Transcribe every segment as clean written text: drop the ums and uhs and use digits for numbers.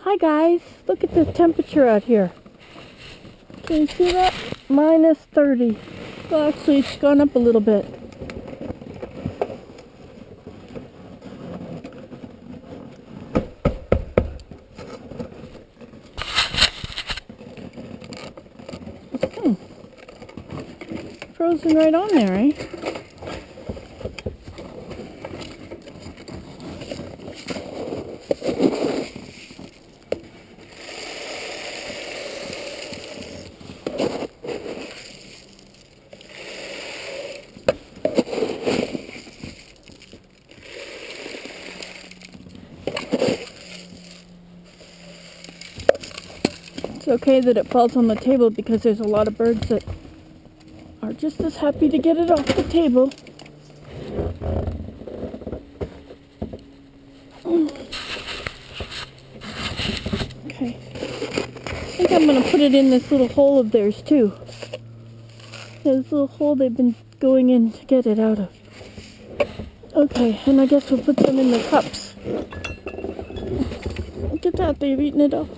Hi guys, look at the temperature out here. Can you see that? Minus 30. Well, actually it's gone up a little bit. Frozen right on there, eh? It's okay that it falls on the table because there's a lot of birds that are just as happy to get it off the table. Okay. I think I'm going to put it in this little hole of theirs too. This little hole they've been going in to get it out of. Okay, and I guess we'll put them in the cups. Look at that, they've eaten it off.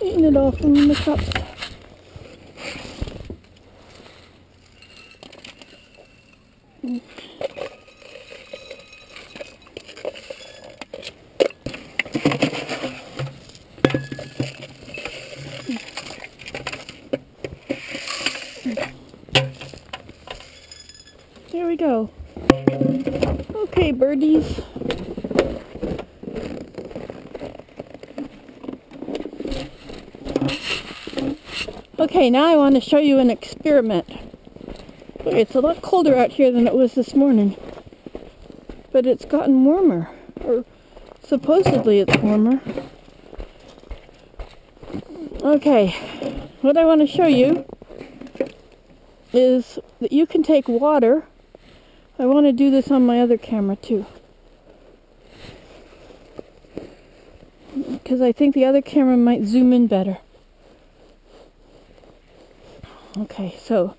Eaten it off in the cups. There we go. Okay, birdies. Okay, now I want to show you an experiment. Okay, it's a lot colder out here than it was this morning. But it's gotten warmer. Or supposedly it's warmer. Okay, what I want to show you is that you can take water. I want to do this on my other camera too, because I think the other camera might zoom in better. Okay, so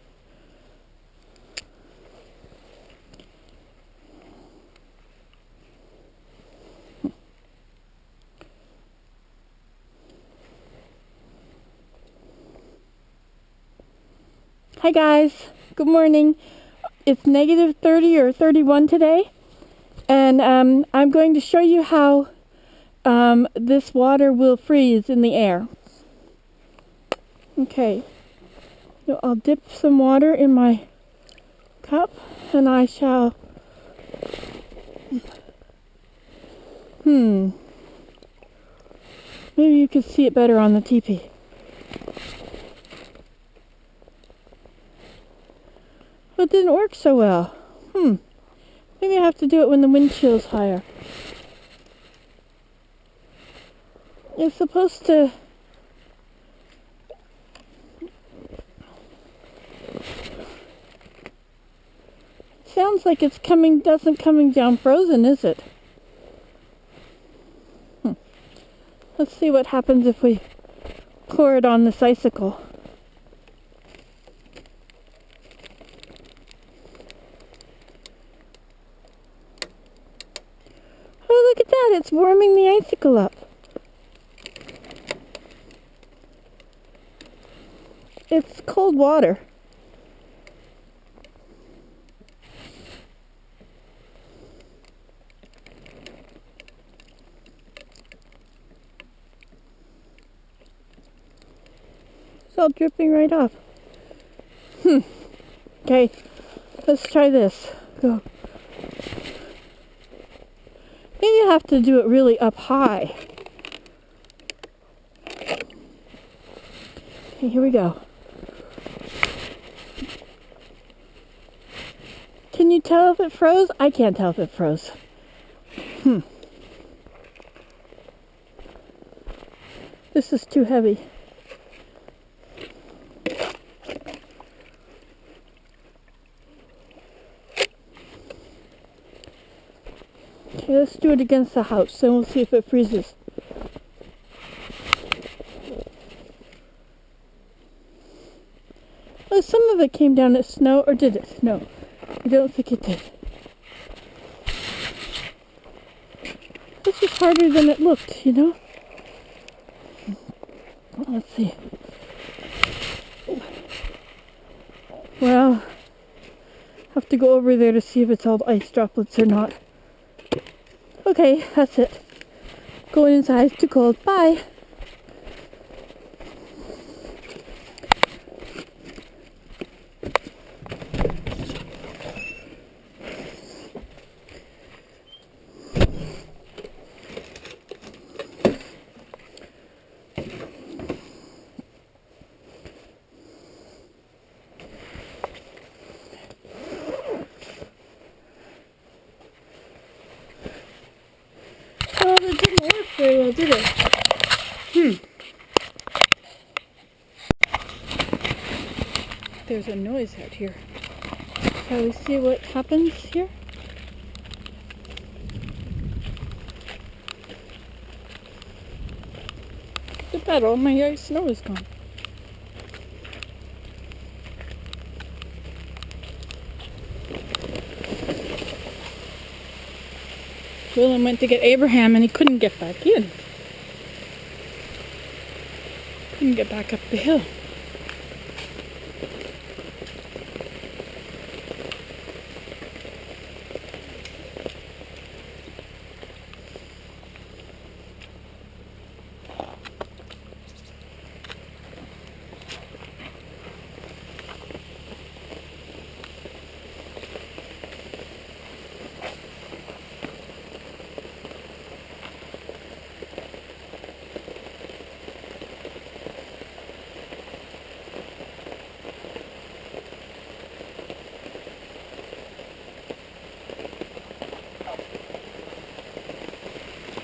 hi guys, good morning. It's negative 30 or 31 today, and I'm going to show you how this water will freeze in the air. Okay, so I'll dip some water in my cup, and I shall maybe you can see it better on the teepee. It didn't work so well. Maybe I have to do it when the wind chill's higher. It's supposed to... Sounds like it's coming down frozen, is it? Let's see what happens if we pour it on this icicle. Oh, look at that! It's warming the icicle up. It's cold water. It's all dripping right off. Okay, let's try this. Go. Maybe you have to do it really up high. Okay, here we go. Can you tell if it froze? I can't tell if it froze. This is too heavy. Okay, let's do it against the house, then we'll see if it freezes. Oh, some of it came down as snow, or did it? No, I don't think it did. This is harder than it looked, you know? Let's see. Well, have to go over there to see if it's all ice droplets or not. Okay, that's it. Going inside, it's too cold. Bye. Oh, that didn't work very well, did it? There's a noise out here. Shall we see what happens here? Look at that, all my ice snow is gone. William went to get Abraham and he couldn't get back in. Couldn't get back up the hill.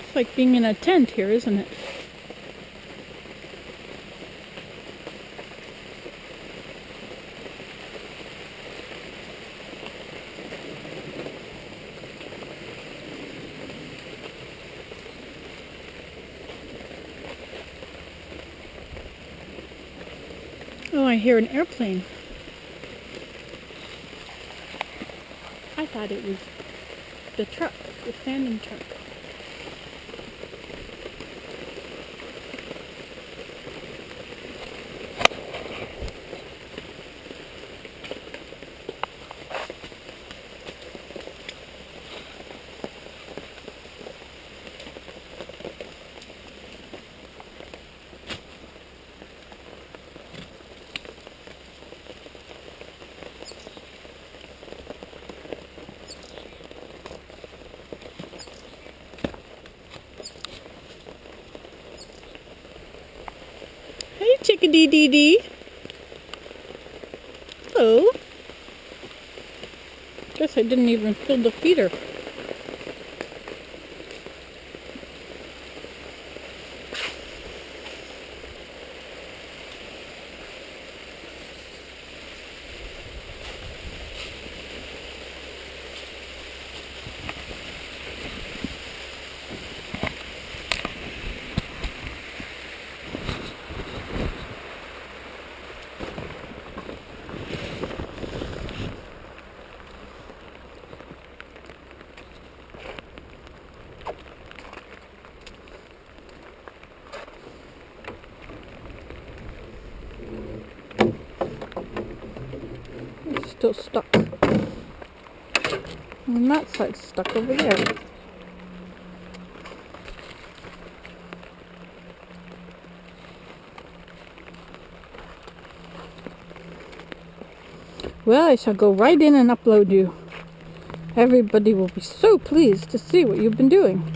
It's like being in a tent here, isn't it? Oh, I hear an airplane. I thought it was the truck, the standing truck. Hey, chickadee-dee-dee. Hello. Guess I didn't even fill the feeder. It's still stuck. And that side's stuck over there. Well, I shall go right in and upload you. Everybody will be so pleased to see what you've been doing.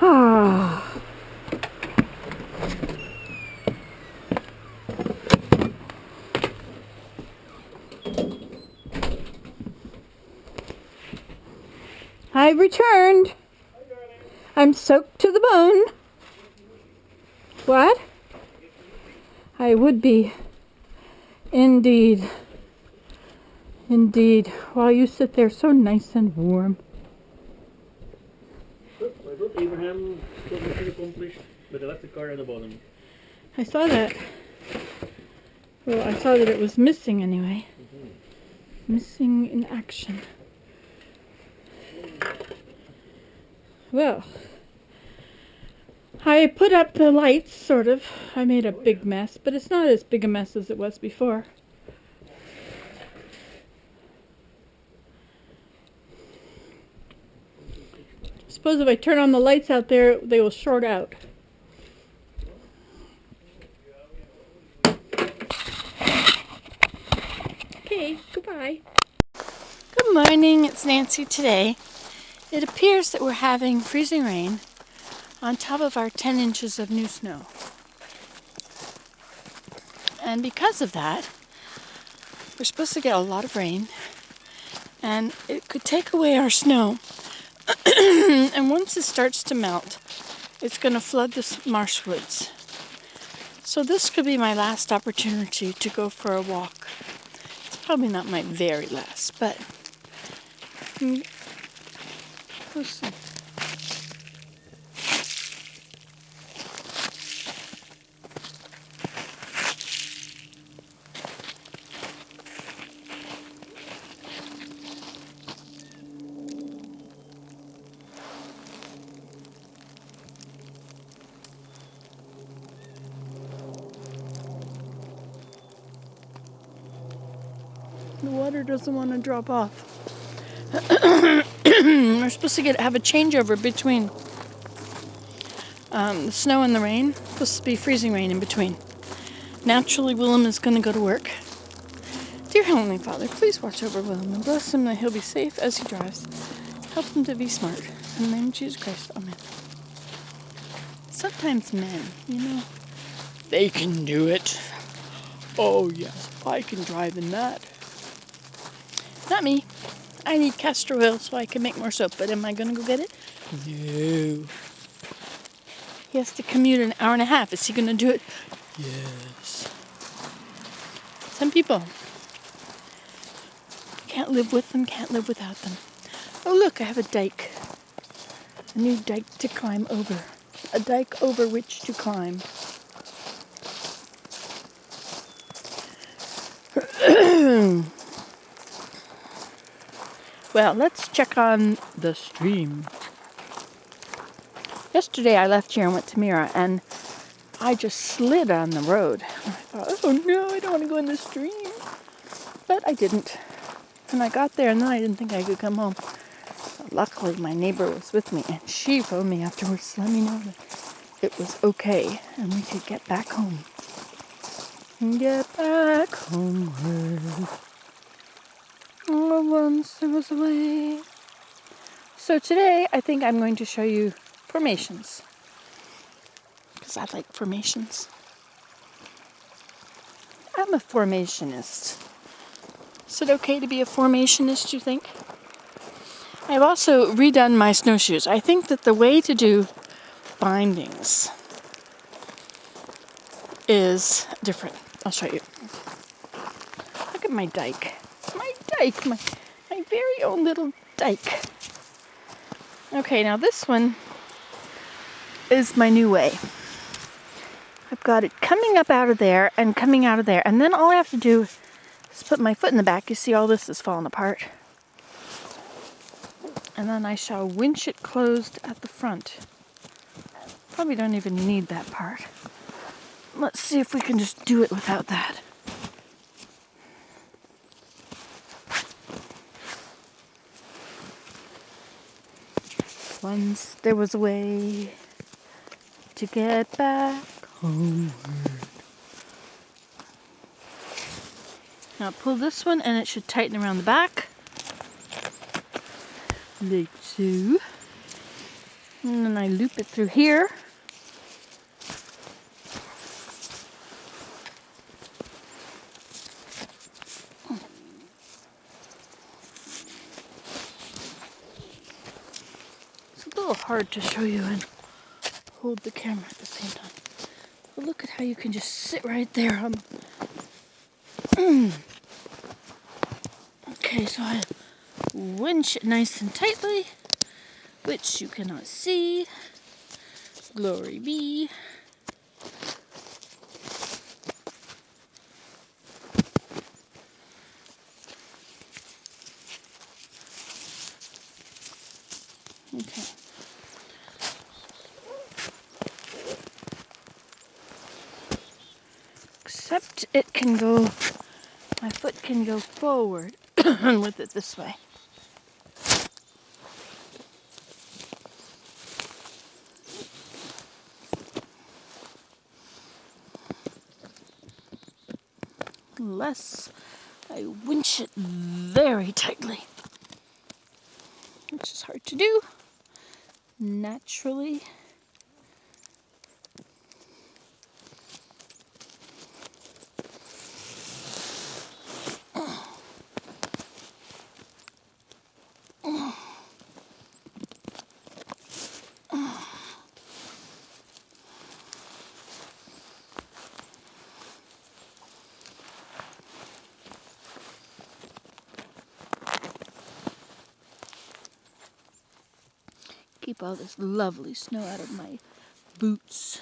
Ah. I've returned. I'm soaked to the bone. What? I would be. Indeed. Indeed. While you sit there so nice and warm. look, Abraham got mission accomplished, but they left the car at the bottom. I saw that. Well, I saw that it was missing anyway. Missing in action. Well, I put up the lights, sort of. I made a big mess, but it's not as big a mess as it was before. Suppose if I turn on the lights out there, they will short out. Okay, goodbye. Good morning, it's Nancy today. It appears that we're having freezing rain on top of our 10 inches of new snow. And because of that, we're supposed to get a lot of rain, and it could take away our snow. And once it starts to melt, it's going to flood the marsh woods. So this could be my last opportunity to go for a walk. It's probably not my very last, but we'll see. The water doesn't want to drop off. We're supposed to have a changeover between the snow and the rain. It's supposed to be freezing rain in between. Naturally, Willem is going to go to work. Dear Heavenly Father, please watch over Willem and bless him that he'll be safe as he drives. Help him to be smart. In the name of Jesus Christ, amen. Sometimes men, they can do it. Oh yes, I can drive in that. Not me. I need castor oil so I can make more soap, but am I going to go get it? No. He has to commute an hour and a half. Is he going to do it? Yes. Some people can't live with them, can't live without them. Oh look, I have a dike. A new dike to climb over. A dike over which to climb. Well, let's check on the stream. Yesterday I left here and went to Mira, and I just slid on the road. I thought, oh no, I don't want to go in the stream. But I didn't. And I got there and then I didn't think I could come home. But luckily my neighbor was with me, and she phoned me afterwards to let me know that it was okay and we could get back home. Get back homeward. Oh, once there was a way. So today, I think I'm going to show you formations. Because I like formations. I'm a formationist. Is it okay to be a formationist, you think? I've also redone my snowshoes. I think that the way to do bindings is different. I'll show you. Look at my dike. My very own little dike. Okay, now this one is my new way. I've got it coming up out of there and coming out of there. And then all I have to do is put my foot in the back. You see all this is falling apart. And then I shall winch it closed at the front. Probably don't even need that part. Let's see if we can just do it without that. Once there was a way to get back homeward. Now pull this one and it should tighten around the back. Like so. And then I loop it through here. Hard to show you and hold the camera at the same time. But look at how you can just sit right there. Okay, so I winch it nice and tightly which you cannot see. Glory be. Okay. Except it can go, my foot can go forward with it this way. Unless I winch it very tightly, which is hard to do naturally. Keep all this lovely snow out of my boots.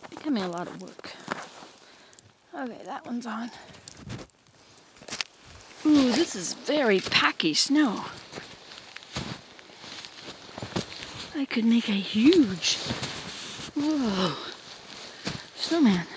Becoming a lot of work. Okay, that one's on. Ooh, this is very packy snow. I could make a huge, whoa, snowman.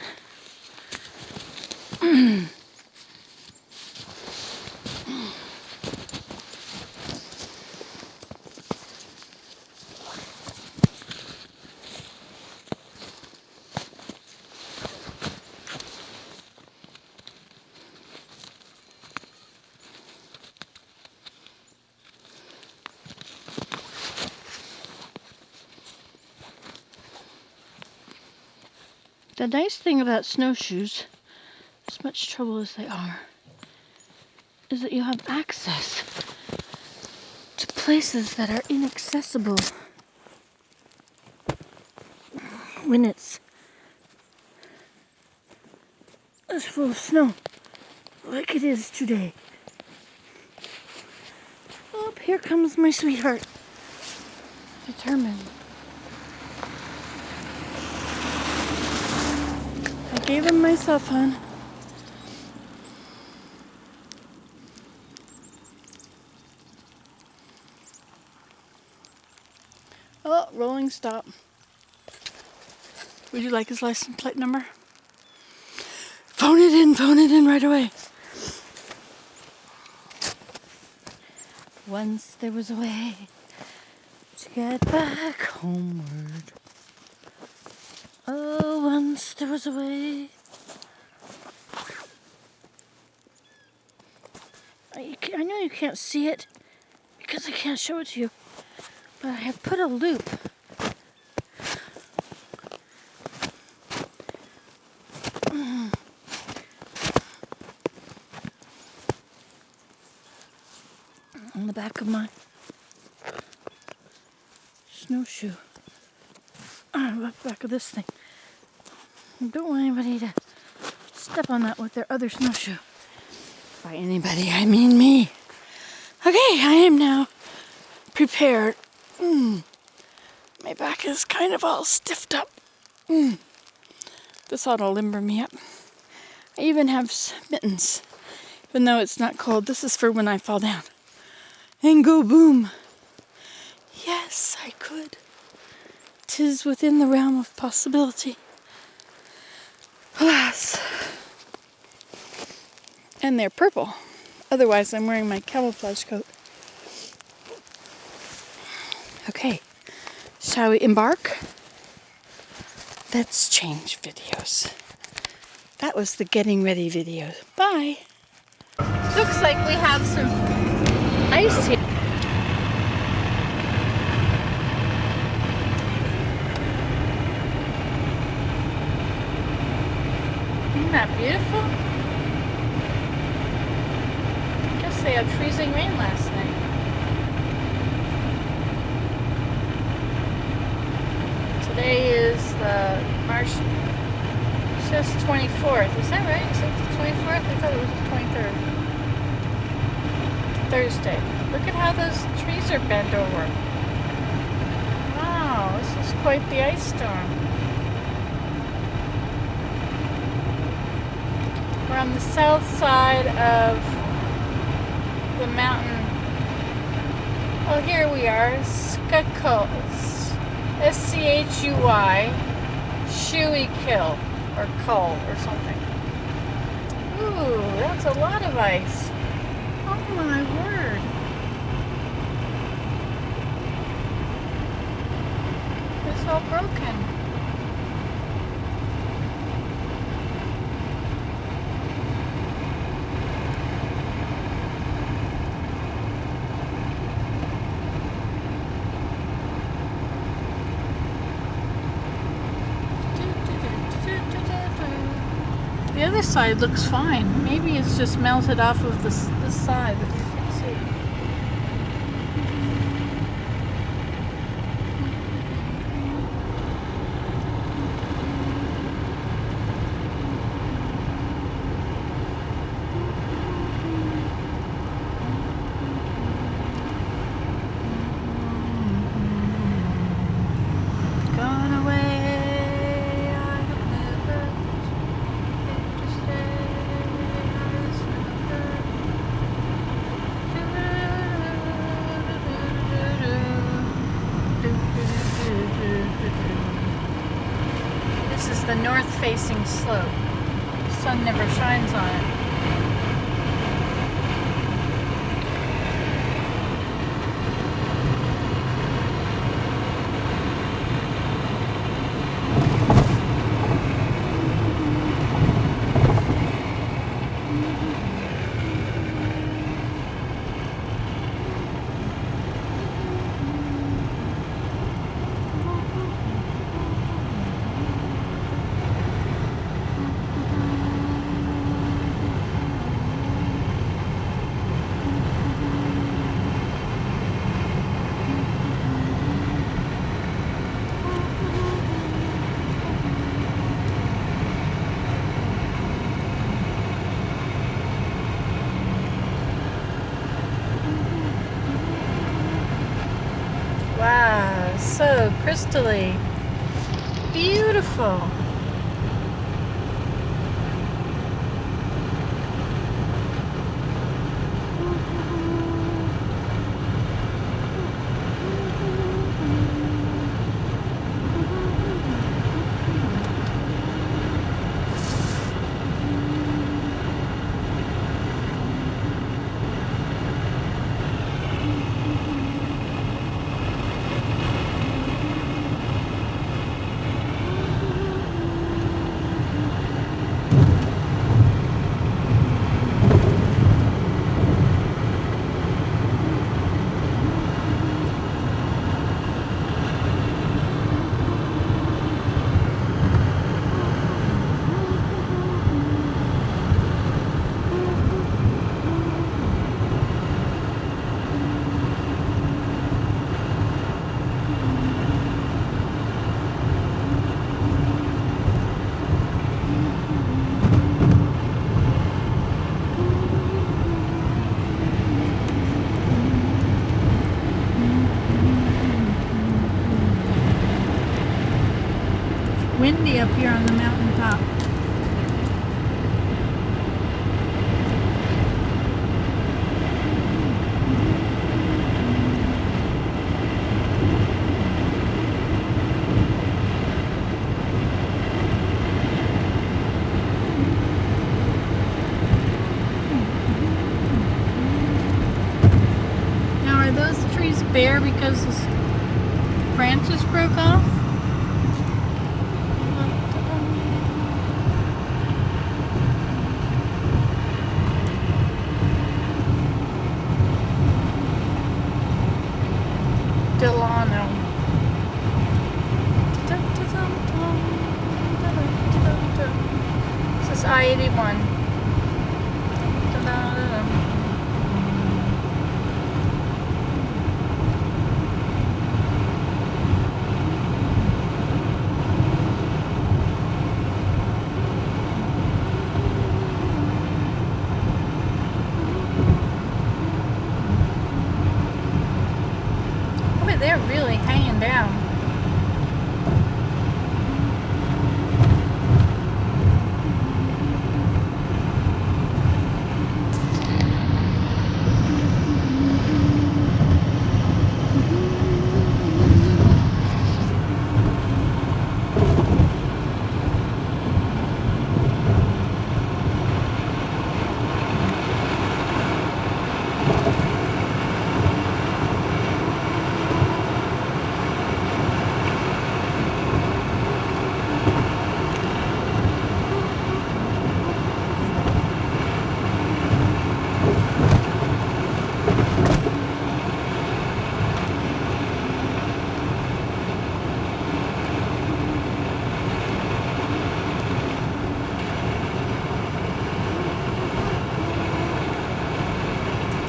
The nice thing about snowshoes, as much trouble as they are, is that you have access to places that are inaccessible when it's full of snow, like it is today. Oh, here comes my sweetheart, determined. I gave him my cell phone. Oh, rolling stop. Would you like his license plate number? Phone it in right away. Once there was a way to get back homeward. Oh, once there was a way. I know you can't see it because I can't show it to you, but I have put a loop on the back of my snowshoe. Back of this thing. I don't want anybody to step on that with their other snowshoe. By anybody, I mean me. Okay, I am now prepared. My back is kind of all stiffed up. This ought to limber me up. I even have mittens, even though it's not cold. This is for when I fall down. And go boom. Yes, I could. 'Tis within the realm of possibility. Alas. And they're purple. Otherwise, I'm wearing my camouflage coat. Okay, shall we embark? Let's change videos. That was the getting ready video. Bye. Looks like we have some ice here. Isn't that beautiful? I guess they had freezing rain last night. Today is the March, it says 24th. Is that right? Is it the 24th? I thought it was the 23rd. Thursday. Look at how those trees are bent over. Wow, this is quite the ice storm. We're on the south side of the mountain. Oh, here we are. Schuylkill. S-C-H-U-Y. Schuylkill. Or Cull or something. Ooh, that's a lot of ice. Oh my word. It's all broken. The other side looks fine. Maybe it's just melted off of this side that you can see. Gone away, I have never to stay. This is the north-facing slope. The sun never shines on it. Wow, so crystally beautiful. Windy up here on the mountaintop. Now, are those trees bare because the branches broke off? Delano. This is I-81.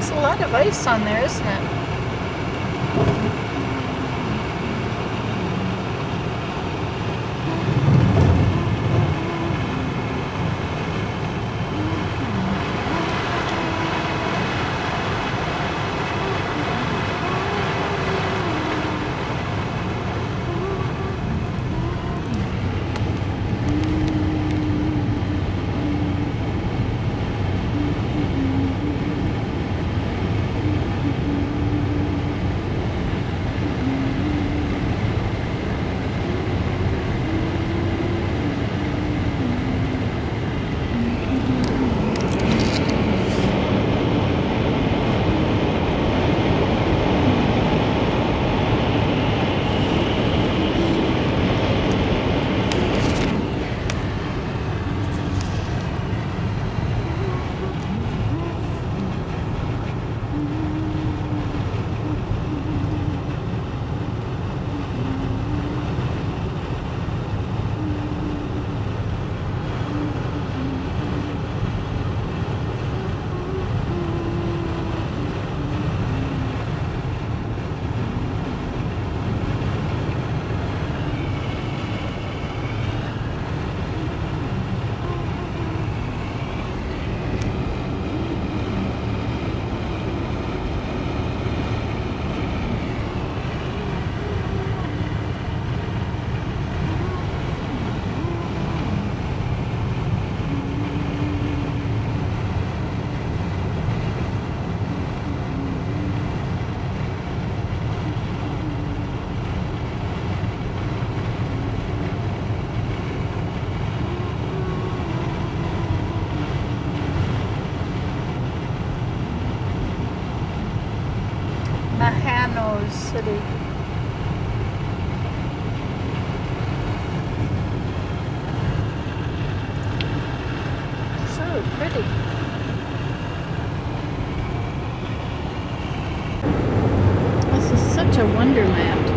There's a lot of ice on there, isn't it? Mahano's City. So pretty. This is such a wonderland.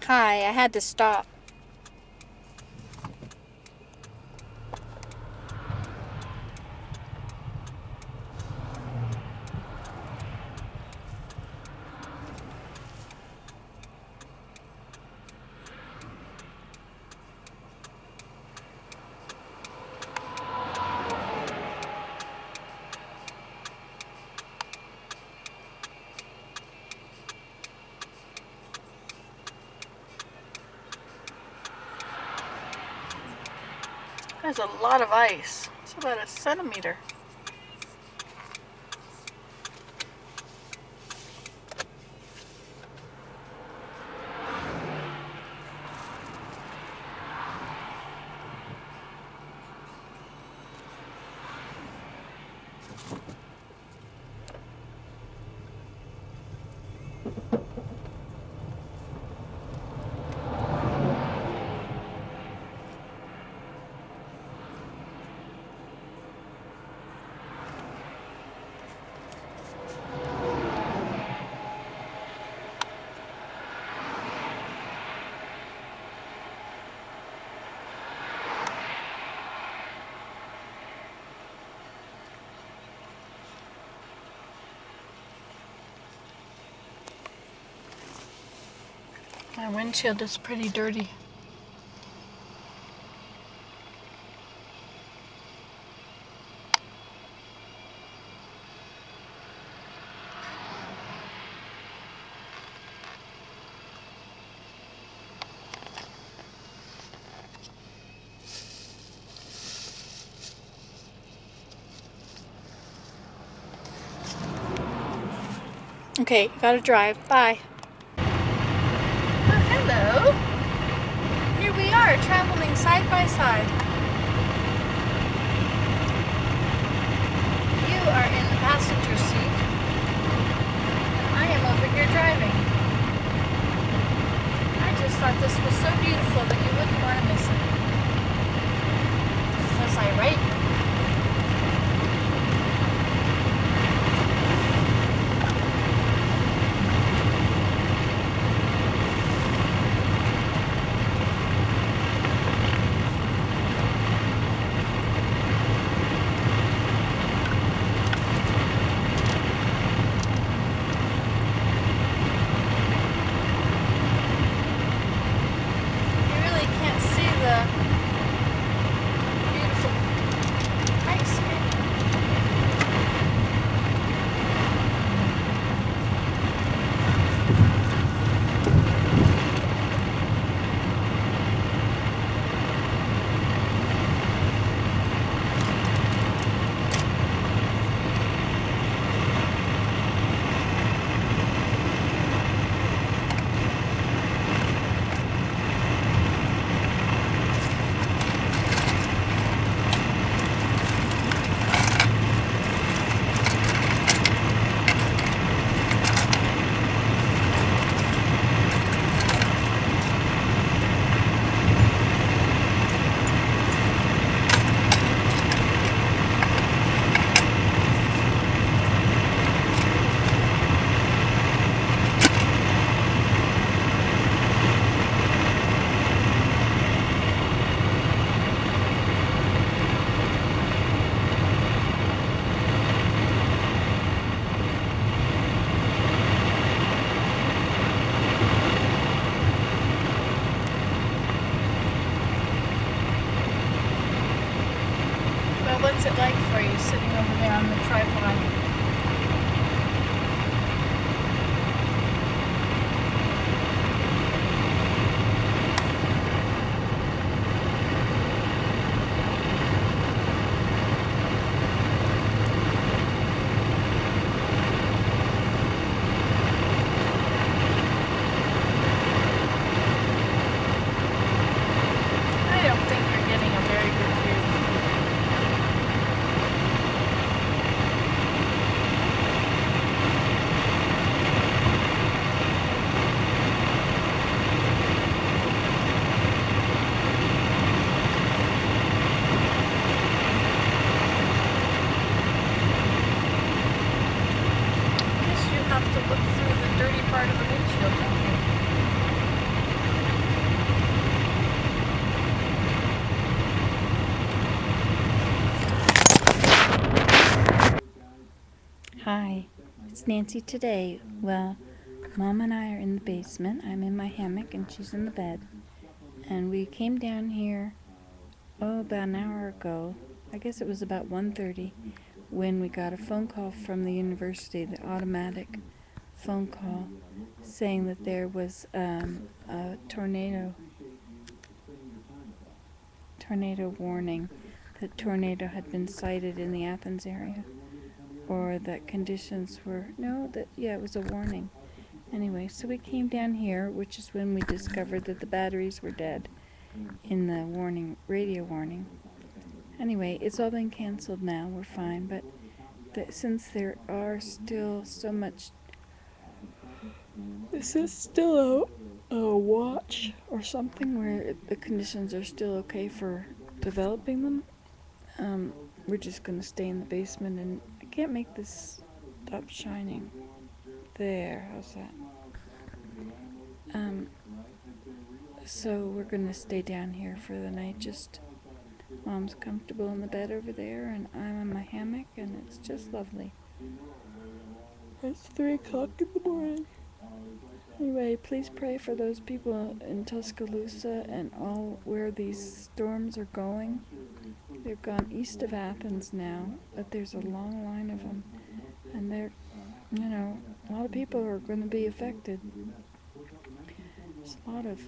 Hi, I had to stop. There's a lot of ice. It's about a centimeter. My windshield is pretty dirty. Okay, gotta drive. Bye. Oh, hello. Here we are, traveling side by side. You are in the passenger seat. I am over here driving. I just thought this was so beautiful that you wouldn't want to miss it. Was I right? You really can't see the beautiful ice cream. Well, what's it like for you sitting over there on the tripod? I don't think you're getting a very good view. I guess you have to look through the dirty part of the windshield, don't you? Hi, it's Nancy today. Well, Mom and I are in the basement. I'm in my hammock and she's in the bed. And we came down here, about an hour ago. I guess it was about 1:30 when we got a phone call from the university, the automatic phone call, saying that there was a tornado warning. That tornado had been sighted in the Athens area. Or that conditions were, it was a warning. Anyway, so we came down here, which is when we discovered that the batteries were dead in the radio warning. Anyway, it's all been canceled now, we're fine, but since there are still so much, this is still a watch or something where the conditions are still okay for developing them, we're just going to stay in the basement, and I can't make this stop shining. There, how's that? So we're going to stay down here for the night. Just Mom's comfortable in the bed over there, and I'm in my hammock, and it's just lovely. It's 3 o'clock in the morning. Anyway, please pray for those people in Tuscaloosa and all where these storms are going. They've gone east of Athens now, but there's a long line of them, and they're, a lot of people are going to be affected. There's a lot of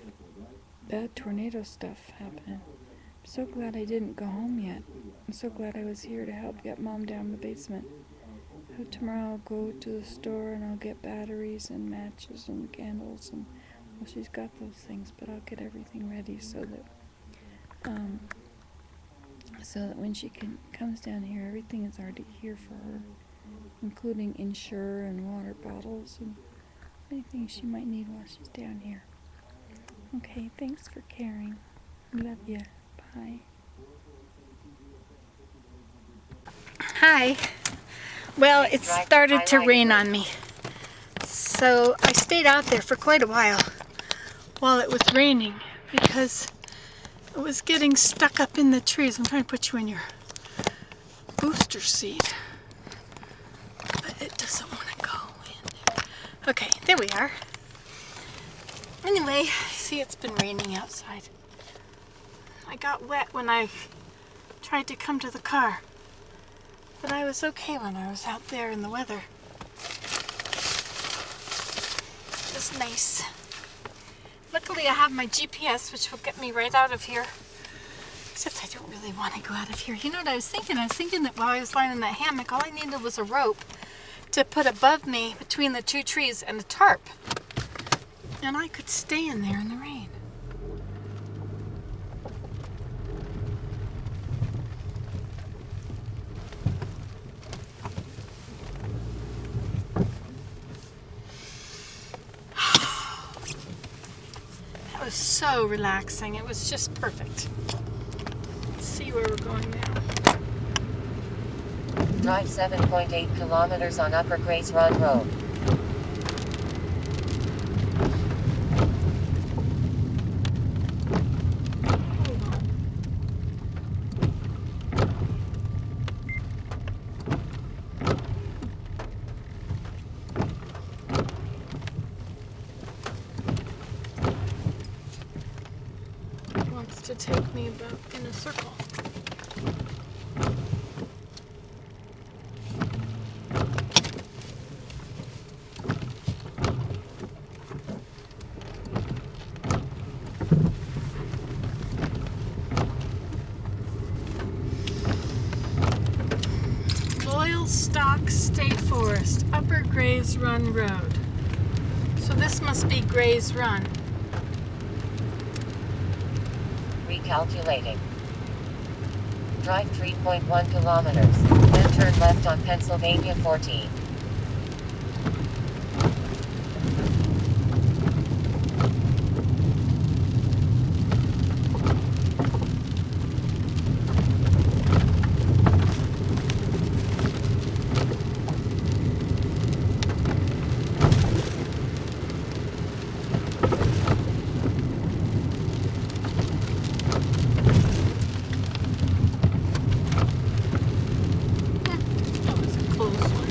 bad tornado stuff happening. I'm so glad I didn't go home yet. I'm so glad I was here to help get Mom down in the basement. So tomorrow I'll go to the store and I'll get batteries and matches and candles and, well, she's got those things, but I'll get everything ready so that when she comes down here, everything is already here for her, including insure and water bottles and anything she might need while she's down here. Okay, thanks for caring. Love ya. Bye. Hi. Well, it started to rain on me. So I stayed out there for quite a while it was raining because it was getting stuck up in the trees. I'm trying to put you in your booster seat, but it doesn't want to go in there. Okay, there we are. Anyway, see, it's been raining outside. I got wet when I tried to come to the car, but I was okay when I was out there in the weather. It was nice. Luckily I have my GPS, which will get me right out of here. Except I don't really want to go out of here. You know what I was thinking? I was thinking that while I was lying in that hammock, all I needed was a rope to put above me between the two trees and a tarp. And I could stay in there in the rain. That was so relaxing. It was just perfect. Let's see where we're going now. Drive 7.8 kilometers on Upper Grace Run Road. Wants to take me about in a circle. Loyalstock State Forest, Upper Grays Run Road. So this must be Grays Run. Recalculating. Drive 3.1 kilometers, then turn left on Pennsylvania 14. That was a close one.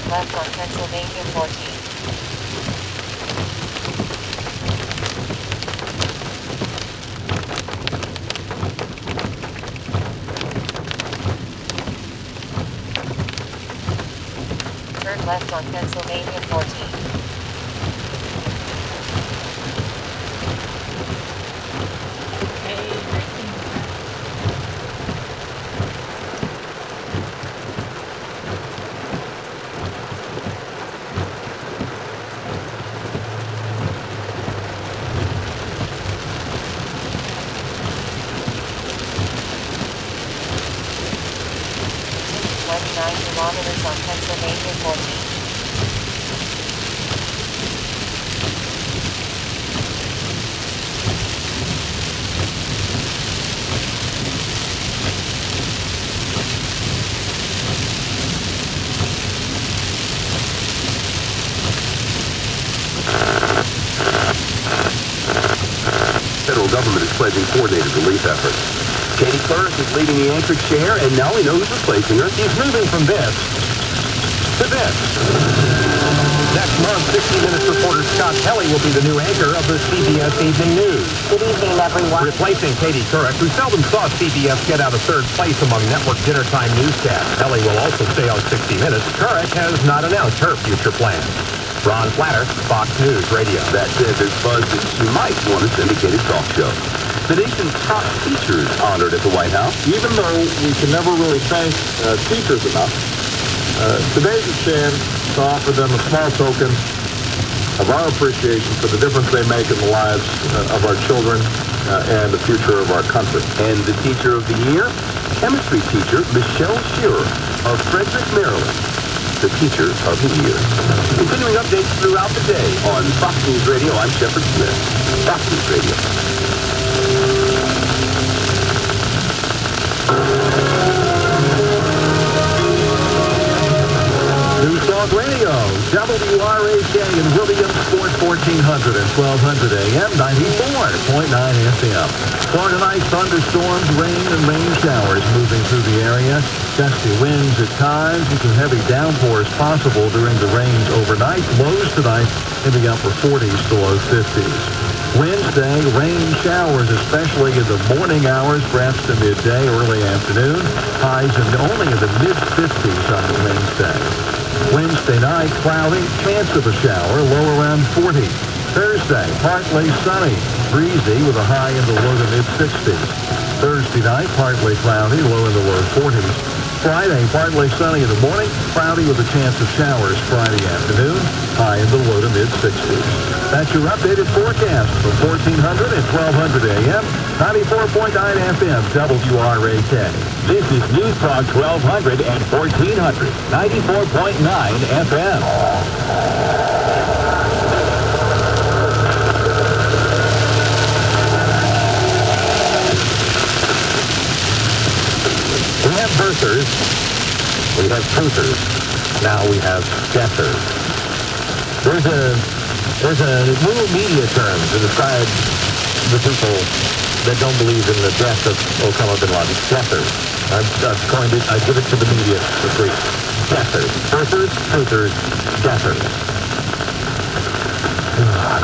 turn left on Pennsylvania 14. Turn left on Pennsylvania 14. West 9 kilometers on Pennsylvania 14. Federal government is pledging coordinated relief efforts. Katie Burris is leading the anchor chair, and now we know who's replacing her. He's moving from this to this. Next month, 60 Minutes reporter Scott Kelly will be the new anchor of the CBS Evening News. Good evening, everyone. Replacing Katie Couric, who seldom saw CBS get out of third place among network dinnertime newscasts. Kelly will also stay on 60 Minutes. Couric has not announced her future plans. Ron Flatter, Fox News Radio. That said, there's buzz that she might want a syndicated talk show. The nation's top teachers honored at the White House. Even though we can never really thank teachers enough, today's a chance to offer them a small token of our appreciation for the difference they make in the lives of our children and the future of our country. And the Teacher of the Year, chemistry teacher Michelle Shearer of Frederick, Maryland. The Teacher of the Year. Continuing updates throughout the day on Fox News Radio. I'm Shepard Smith. Fox News Radio. News Talk Radio, WRAK in Williamsport, 1400 and 1200 AM, 94.9 FM. For tonight, thunderstorms, rain, and rain showers moving through the area. Gusty winds at times and some heavy downpours possible during the rains overnight. Lows tonight in the upper 40s to low 50s. Wednesday, rain showers, especially in the morning hours, perhaps to midday, early afternoon. Highs only in the mid-50s on Wednesday. Wednesday night, cloudy, chance of a shower, low around 40. Thursday, partly sunny, breezy with a high in the low to mid-60s. Thursday night, partly cloudy, low in the low 40s. Friday, partly sunny in the morning, cloudy with a chance of showers Friday afternoon, high in the low to mid-60s. That's your updated forecast from 1400 and 1200 AM, 94.9 FM, WRAK. This is News Talk 1200 and 1400, 94.9 FM. We have birthers, we have truthers, now we have guessers. There's a new media term to describe the people that don't believe in the death of Osama bin Laden. Guessers. I've coined it, I give it to the media for free. Guessers. Birthers, truthers, guessers.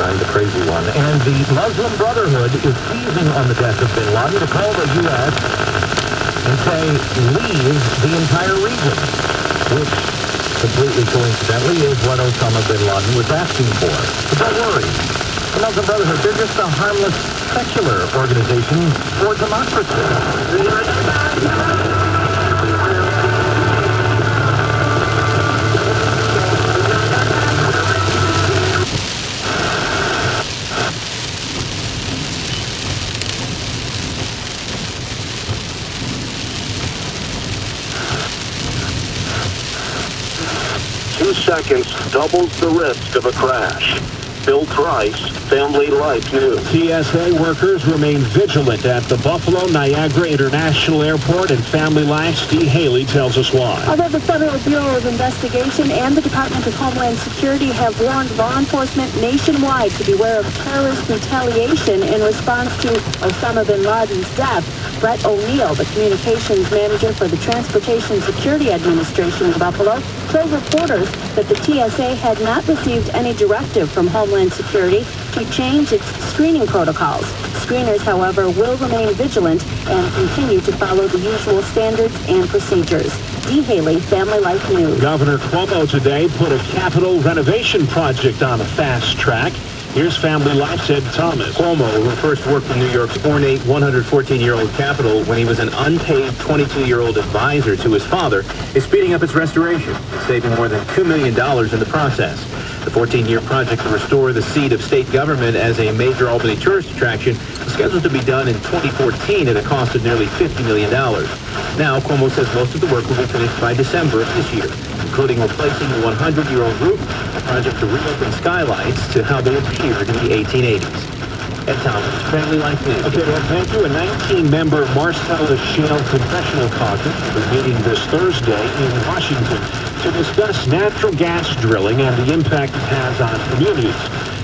I'm the crazy one. And the Muslim Brotherhood is seizing on the death of bin Laden to call the U.S. and say, leave the entire region, which completely coincidentally is what Osama bin Laden was asking for. But don't worry, the Muslim Brotherhood, they're just a harmless, secular organization for democracy. Seconds doubles the risk of a crash. Bill Price, Family Life News. TSA workers remain vigilant at the Buffalo Niagara International Airport and Family Life. Steve Haley tells us why. Although the Federal Bureau of Investigation and the Department of Homeland Security have warned law enforcement nationwide to beware of terrorist retaliation in response to Osama bin Laden's death, Brett O'Neill, the communications manager for the Transportation Security Administration of Buffalo, told reporters that the TSA had not received any directive from Homeland Security to change its screening protocols. Screeners, however, will remain vigilant and continue to follow the usual standards and procedures. Dee Haley, Family Life News. Governor Cuomo today put a capital renovation project on a fast track. Here's Family Life's Ed Thomas. Cuomo, who first worked in New York's ornate 114-year-old Capitol when he was an unpaid 22-year-old advisor to his father, is speeding up its restoration, saving more than $2 million in the process. The 14-year project to restore the seat of state government as a major Albany tourist attraction is scheduled to be done in 2014 at a cost of nearly $50 million. Now, Cuomo says most of the work will be finished by December of this year, including replacing the 100-year-old roof, a project to reopen skylights to how they appeared in the 1880s. Ed Thomas, Family Life News. Okay, well, thank you. A 19-member Marcellus Shale Congressional Caucus is meeting this Thursday in Washington to discuss natural gas drilling and the impact it has on communities.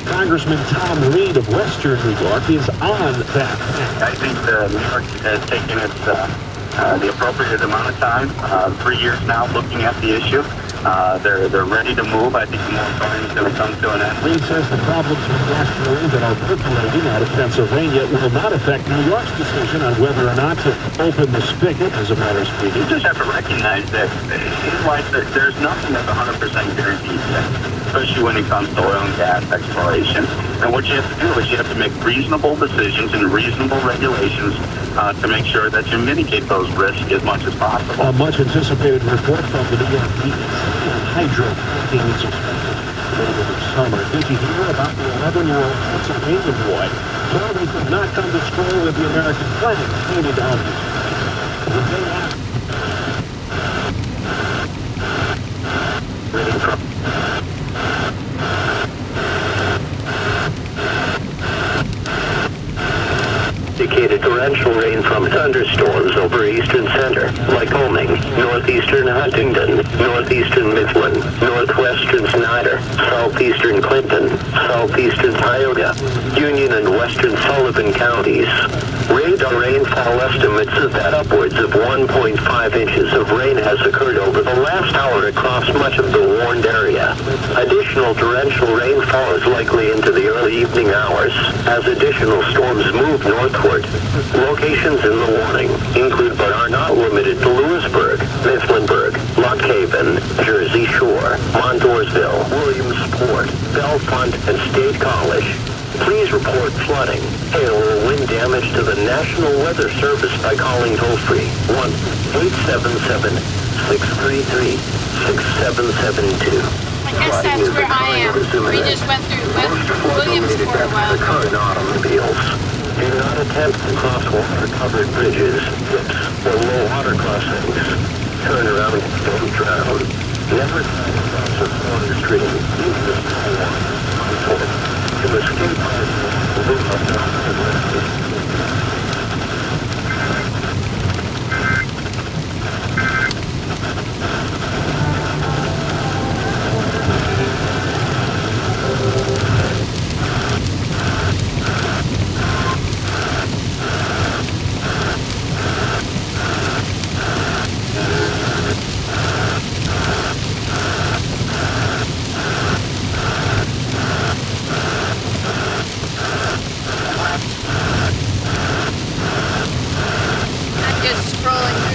Congressman Tom Reed of Western New York is on that. I think New York has taken the appropriate amount of time, 3 years now, looking at the issue. They're ready to move. I think the moratorium is going to come to an end. Reed says the problems with gas drilling that are percolating out of Pennsylvania will not affect New York's decision on whether or not to open the spigot, as a matter of speaking. You just have to recognize that it seems like there's nothing that's 100% guaranteed yet, especially when it comes to oil and gas exploration. And what you have to do is you have to make reasonable decisions and reasonable regulations to make sure that you mitigate those risks as much as possible. A much-anticipated report from the New York DEC on hydrofracking is expected later this summer. Did you hear about the 11-year-old Pennsylvania boy told he could not come to school with the American flag painted on his face? The day after. Indicated torrential rain from thunderstorms over eastern center, Lycoming, northeastern Huntingdon, northeastern Mifflin, northwestern Snyder, southeastern Clinton, southeastern Tioga, Union and western Sullivan counties. Radar rainfall estimates that upwards of 1.5 inches of rain has occurred over the last hour across much of the warned area. Additional torrential rainfall is likely into the early evening hours as additional storms move northward. Locations in the warning include but are not limited to Lewisburg, Mifflinburg, Lock Haven, Jersey Shore, Montoursville, Williamsport, Bellefonte, and State College. Please report flooding, hail, or wind damage to the National Weather Service by calling toll-free 1-877-633-6772. I guess that's where I am. We just went through Williamsport a while ago. Current automobiles. Do not attempt to cross water-covered bridges, dips, or low water crossings. Turn around and don't drown. Never try to cross a water stream, even if it's warm. To escape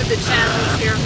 The channels here.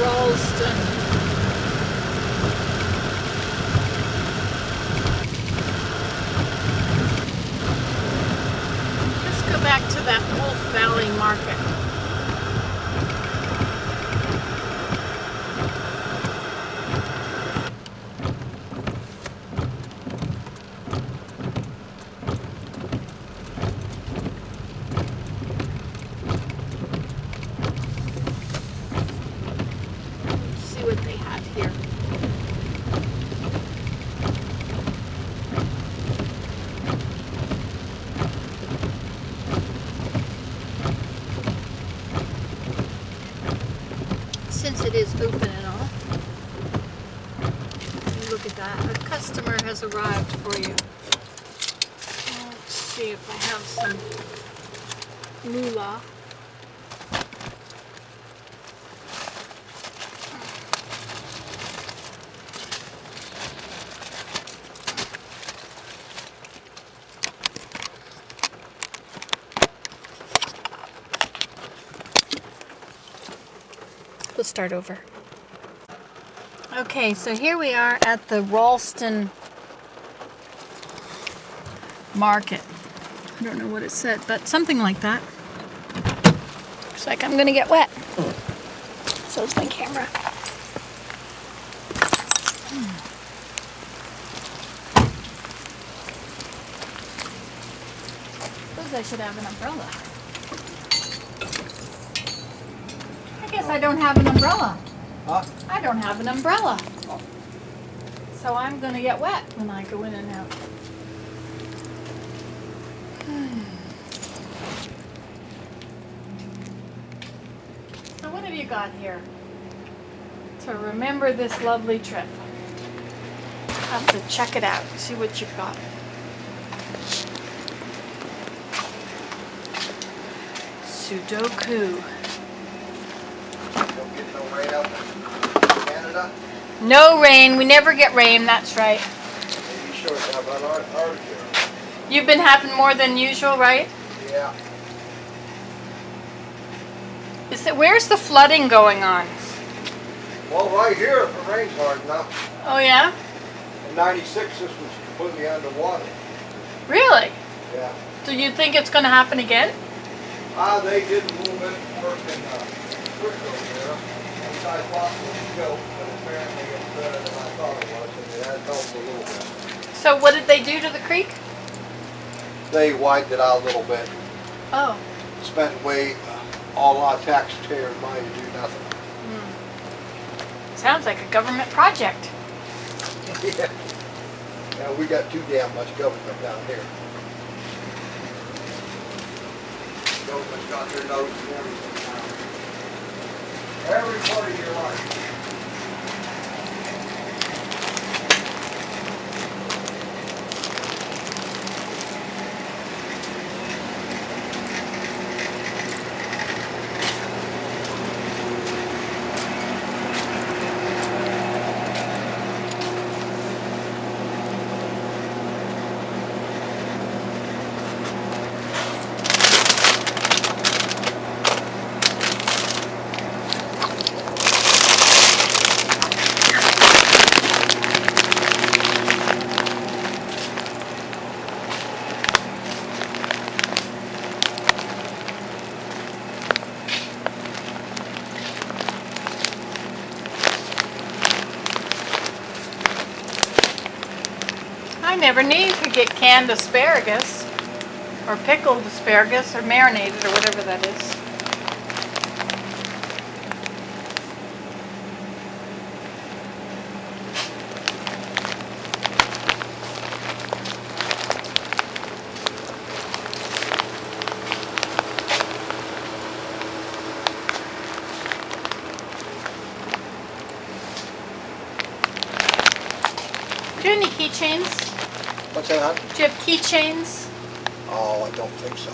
Ralston. Let's go back to that Wolf Valley Market. since it is open and all. Look at that. A customer has arrived for you. Let's see if I have some moolah. We'll start over. Okay, so here we are at the Ralston Market. I don't know what it said, but something like that. Looks like I'm gonna get wet. So is my camera. Suppose I should have an umbrella. I guess I don't have an umbrella. Huh? I don't have an umbrella. So I'm gonna get wet when I go in and out. So what have you got here to remember this lovely trip? Have to check it out, see what you've got. Sudoku. Don't get no rain out in Canada. No rain. We never get rain. That's right. Maybe sure how about our year? You've been having more than usual, right? Yeah. Where's the flooding going on? Well, right here, if it rains hard enough. Oh yeah? In '96, this was completely underwater. Really? Yeah. Do you think it's going to happen again? They did a little bit of work in Quick over there, which I thought was a joke, but apparently it's better than I thought it was, and it has helped a little bit. So what did they do to the creek? They widened it out a little bit. Oh. Spent all our taxpayers' money to do nothing. Sounds like a government project. Yeah. Yeah, we got too damn much government down here. Government's got their nose in everything now. Every part of your life. I never knew you could get canned asparagus, or pickled asparagus, or marinated, or whatever that is. Do you have any keychains? What's that? Do you have keychains? Oh, I don't think so.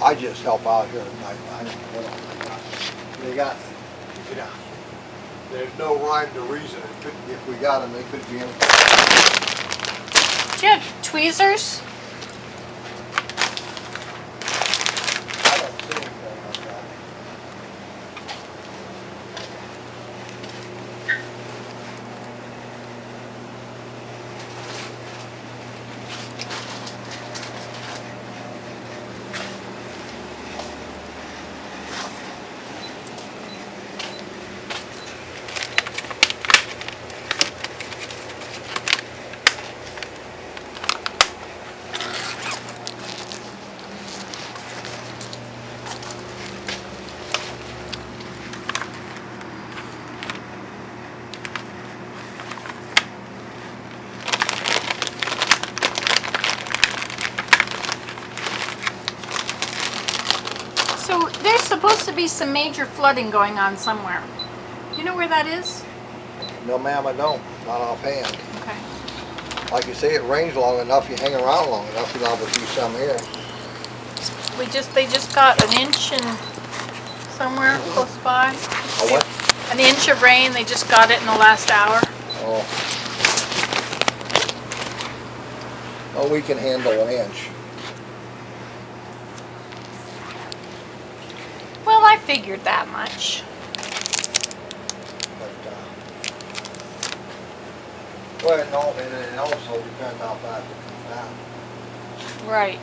I just help out here at night. I don't know what all they got. You know, there's no rhyme to reason. It could, if we got them, they could be anything. Do you have tweezers? I don't see anything like that. to be some major flooding going on somewhere. You know where that is? No, ma'am, I don't. Not offhand. Okay. Like you say, it rains long enough, you hang around long enough, you'll always see some here. They just got an inch in somewhere close by. A what? An inch of rain. They just got it in the last hour. Oh. Oh, we can handle an inch. Well, I figured that much. But, well, no, and it also depends how fast it comes down. Right.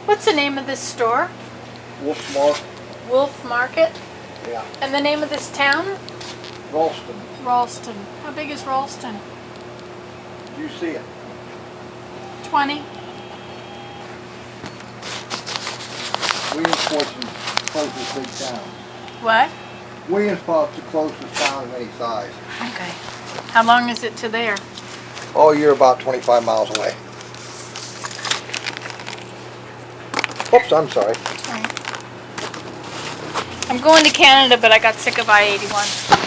What's the name of this store? Wolfmark, Wolf Market? yeah. And the name of this town? Ralston, Ralston. How big is Ralston? did you see it? 20? Williamsport's the closest big town. What? Williamsport's the closest town of any size. Okay. How long is it to there? Oh, you're about 25 miles away. Oops, I'm sorry. Right. I'm going to Canada, but I got sick of I-81.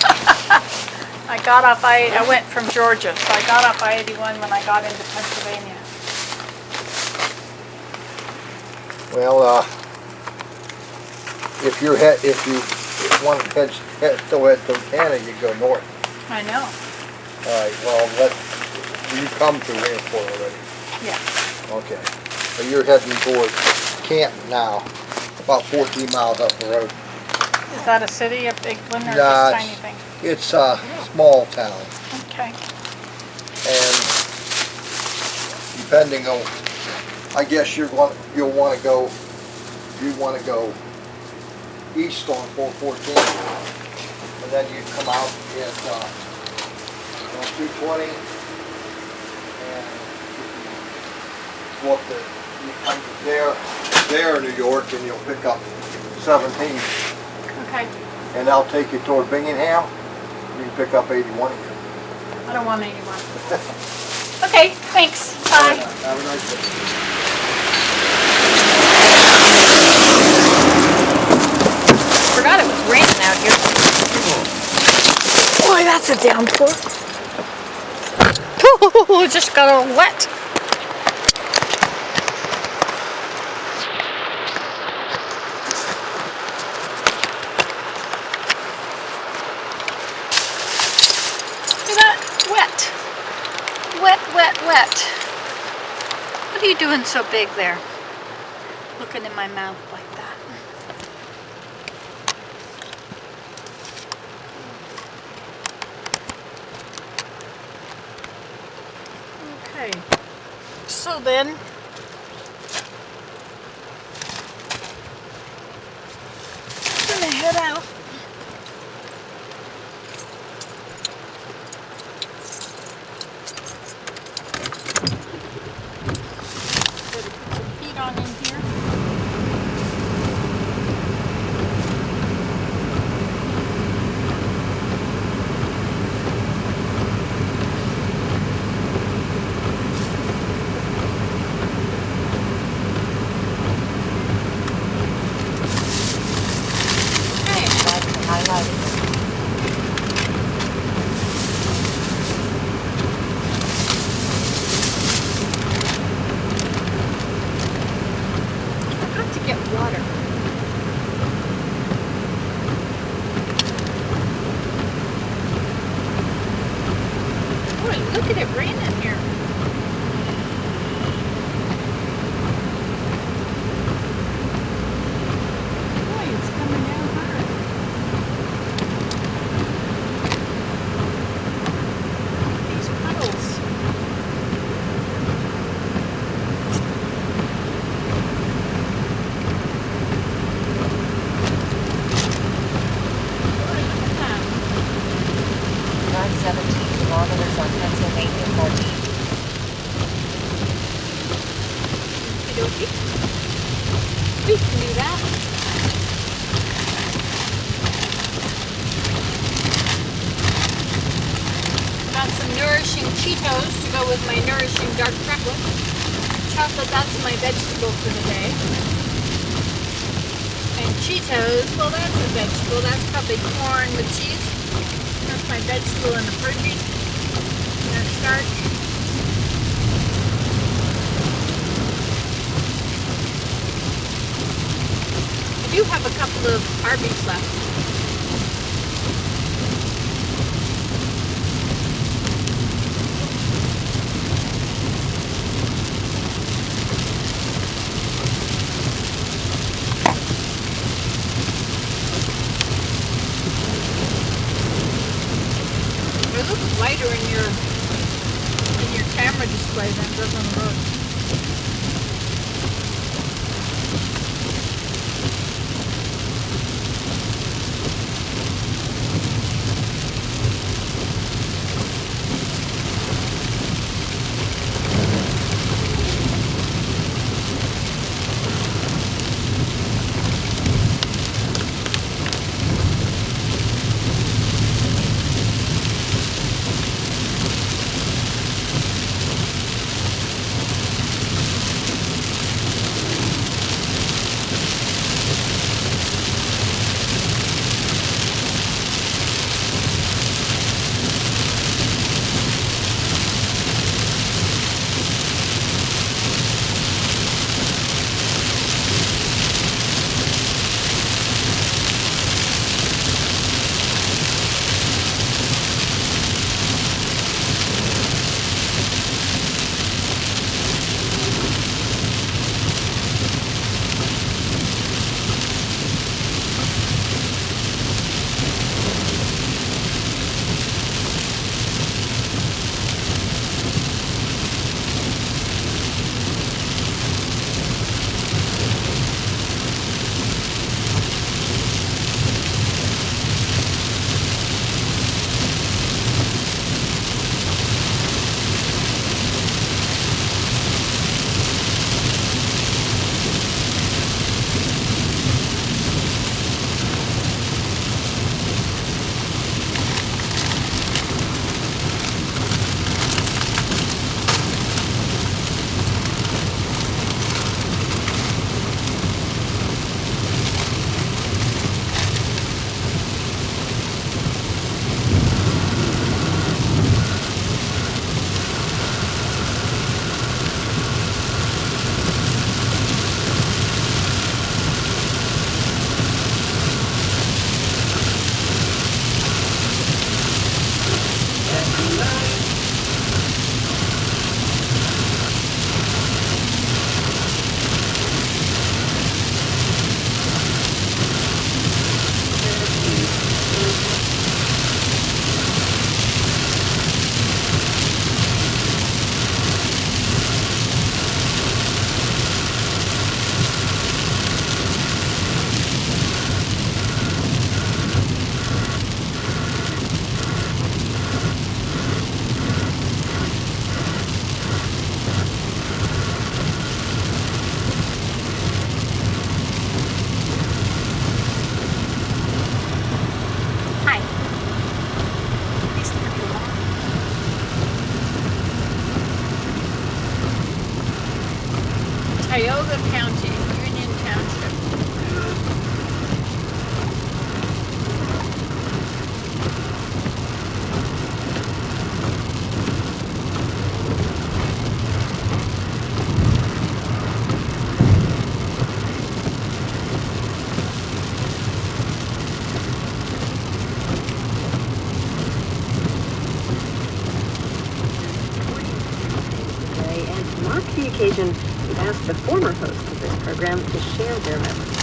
I went from Georgia, so I got off I-81 when I got into Pennsylvania. Well, if you want to head to Canada, you go north. I know. All right. Well, you come to Williamsport already. Yeah. Okay. So you're heading towards Canton now, about 14 miles up the road. Is that a city, a big one, or Nah, just tiny thing? It's a small town, Okay. and depending on, I guess you'll want to go east on 414, and then you come out at on 220, and go up to, you come to there in New York, and you'll pick up 17. Okay. And I'll take you toward Bingham. You can pick up 81 again. I don't want 81. Okay, thanks. Bye. Have a nice day. Forgot it was raining out here. Boy, that's a downpour. Ooh, it just got all wet. Wet. What are you doing so big there? Looking in my mouth like that. Okay. So then, I'm gonna head out. On in here. Look at it raining here. Boy, it's coming down hard. These puddles. Drive 17 kilometers on Pennsylvania 14. Okey-dokey. We can do that. nourishing Cheetos to go with my nourishing dark chocolate. Chocolate, that's my vegetable for the day. And Cheetos, well, that's a vegetable. That's probably corn with cheese. That's my vegetable and the protein. And starch. I do have a couple of Arby's left. It looks lighter in your camera display than it does on the road. Tioga County, Union Township. And to mark the occasion, we've asked the former host of this program to share their memories.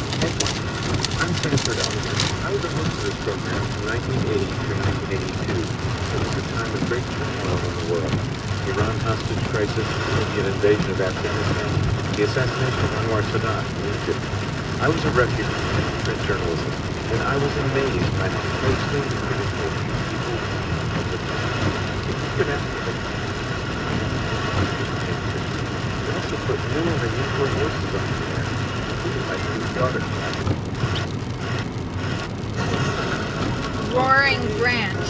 I'm Sanford Elmer. I was the host of this program from 1980 through 1982. It was a time of great turmoil in the world. The Iran hostage crisis, the Indian invasion of Afghanistan, the assassination of Anwar Sadat in Egypt. I was a refugee in print journalism, and I was amazed by how closely and critical people of the time. If you could ask them, they also put new and unusual voices on the air, including my sweet daughter. Roaring Branch.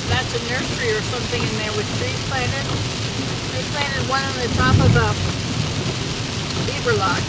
That's a nursery or something in there with trees planted. They planted one on the top of a beaver lodge.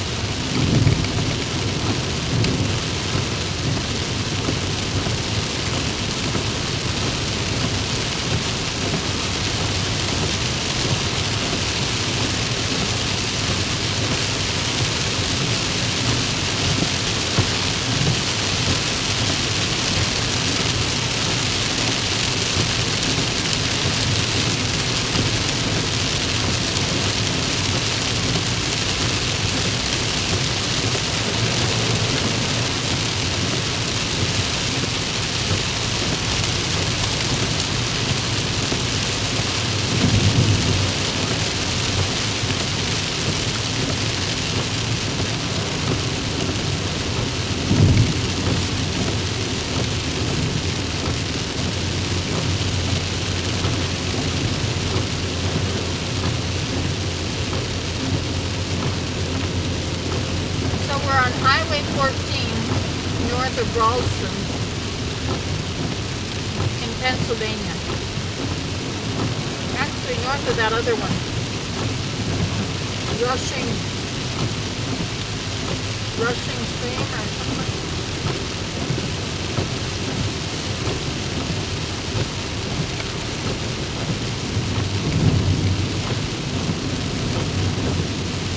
We're on Highway 14, north of Ralston, in Pennsylvania. Actually, north of that other one. Rushing Stream or something.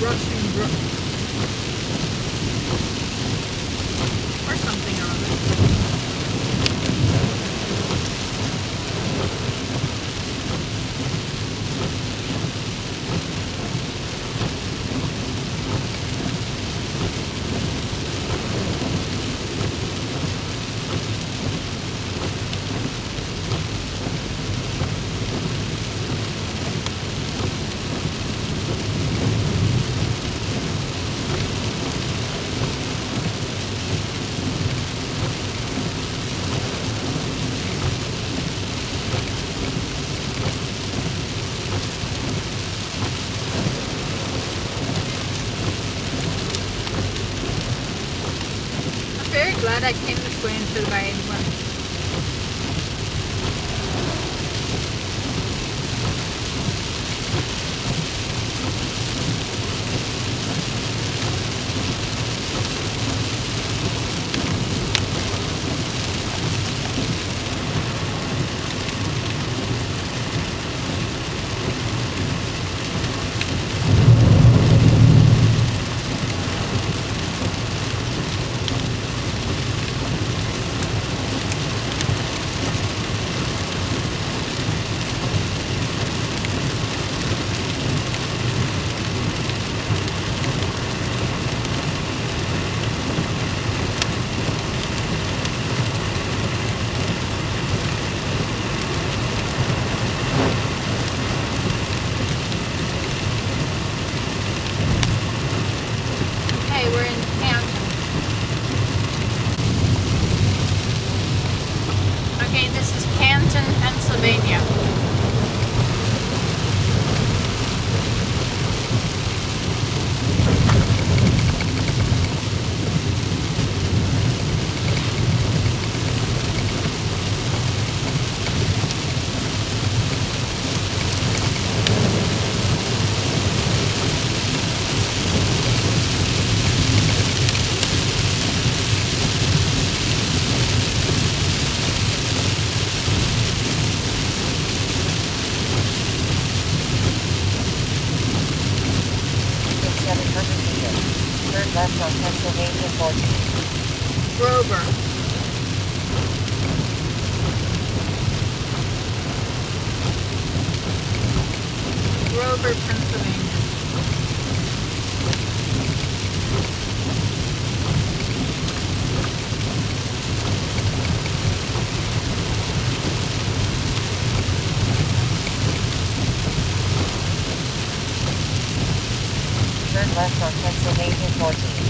Rushing Brook. Or something or other. Glad I came this way instead of by 81. We're in Canton. Okay, this is Canton, Pennsylvania. Pennsylvania 14. Grover. Grover, Pennsylvania. Turn left on Pennsylvania 14.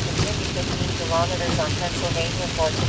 Continue 15 kilometers on Pennsylvania 14.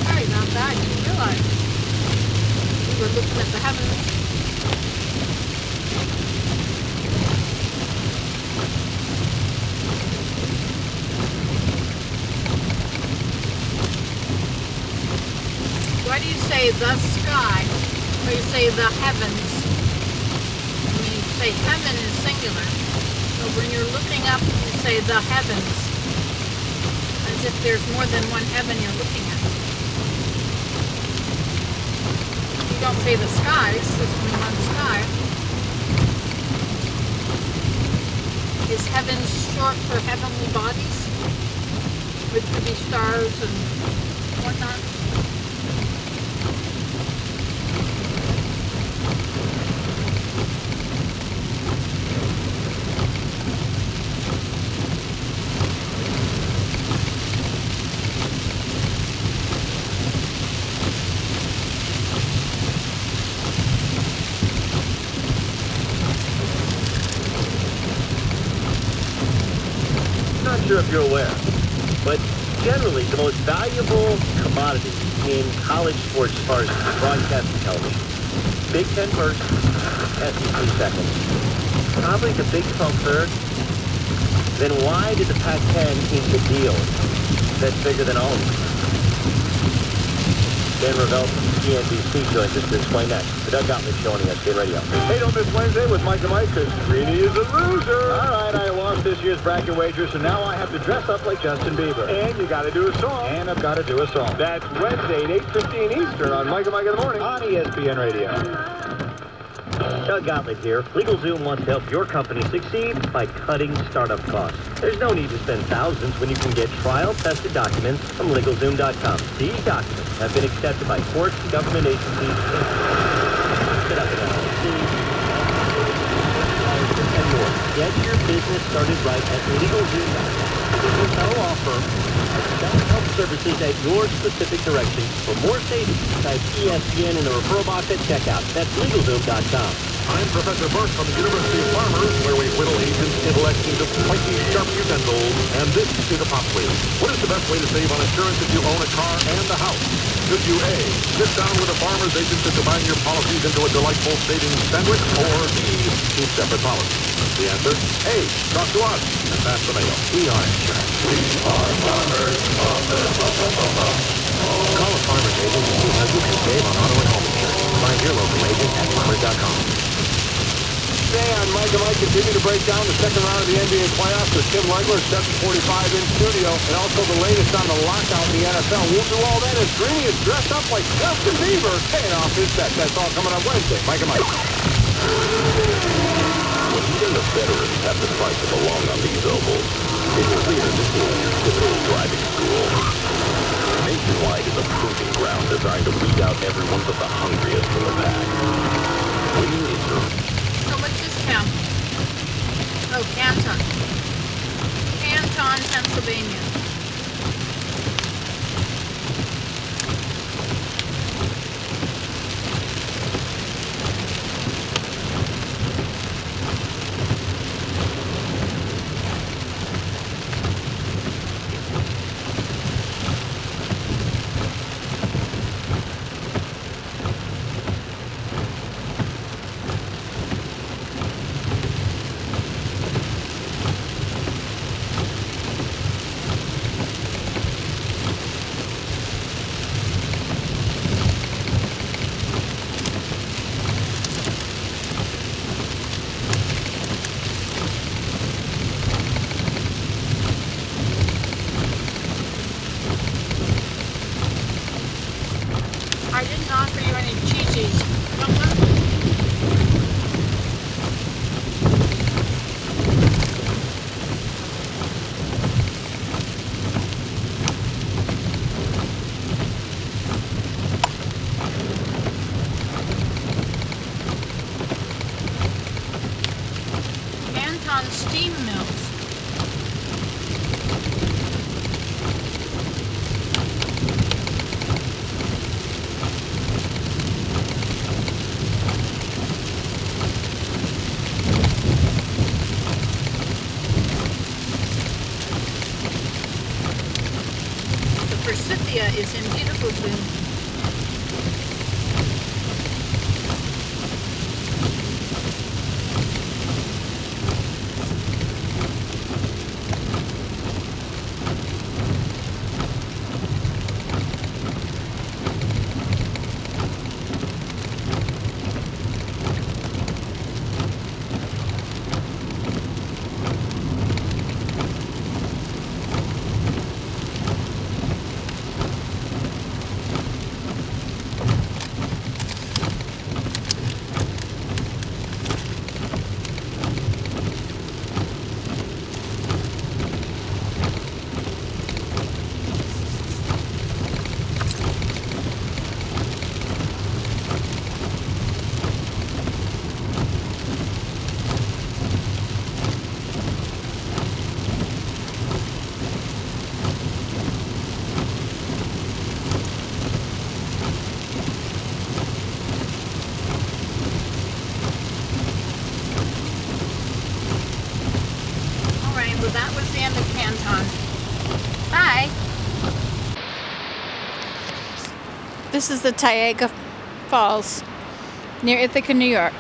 Sorry about that. I didn't realize we were looking at the heavens. Why do you say the sky or you say the heavens? I mean, you say heaven is singular, but when you're looking up, you say the heavens, as if there's more than one heaven you're looking at. You don't say the skies, there's only one sky. Is heaven short for heavenly bodies? Which could be stars and whatnot? Not sure if you're aware, but generally the most valuable commodity in college sports as far as broadcast and television. Big Ten first, SEC second. Probably the Big 12 third. Then why did the Pac-10 ink a deal that's bigger than all of them? Dan Ravel from CNBC joins us to explain that. The Doug Gottlieb Show on ESPN Radio. Hey, don't miss Wednesday with Mike and Mike, because Greeny is a loser. All right, I lost this year's bracket wager, so now I have to dress up like Justin Bieber. And you got to do a song. And I've got to do a song. That's Wednesday at 8:15 Eastern on Mike and Mike in the Morning on ESPN Radio. Doug Gottlieb here. LegalZoom wants to help your company succeed by cutting startup costs. There's no need to spend thousands when you can get trial-tested documents from LegalZoom.com. These documents have been accepted by courts, government agencies, set up an LLC, and more. Get your business started right at LegalZoom.com. It's a law firm. Self-help services at your specific direction. For more savings, type ESPN in the referral box at checkout. That's LegalZoom.com. I'm Professor Burke from the University of Farmers, where we whittle ancient intellect into pointy, sharp utensils, and this is a pop quiz. What is the best way to save on insurance if you own a car and a house? Should you A, sit down with a farmer's agent to combine your policies into a delightful savings sandwich, or B, keep separate policies? The answer, A, talk to us and pass the mail. We are insurance. We are farmers. Call a farmer's agent and see how you can save on auto and home insurance. Find your local agent at farmers.com. today on Mike and Mike continue to break down the second round of the NBA playoffs with Tim Legler, 7:45 in studio, and also the latest on the lockout in the NFL. We'll do all that as Greeny is dressed up like Justin Bieber, paying off his bet. That's all coming up Wednesday. Mike and Mike. When even the veterans have to fight to belong on these ovals, it's clear this isn't your typical driving school. Nationwide is a proving ground designed to weed out everyone but the hungriest from the pack. Winning is the... So what's this town? Oh, Canton. Canton, Pennsylvania. I didn't offer you any Chi-Chis. Want one? Canton Steam Mills. Forsythia is in beautiful bloom. So that was the end of Canton. Bye. This is the Tioga Falls near Ithaca, New York.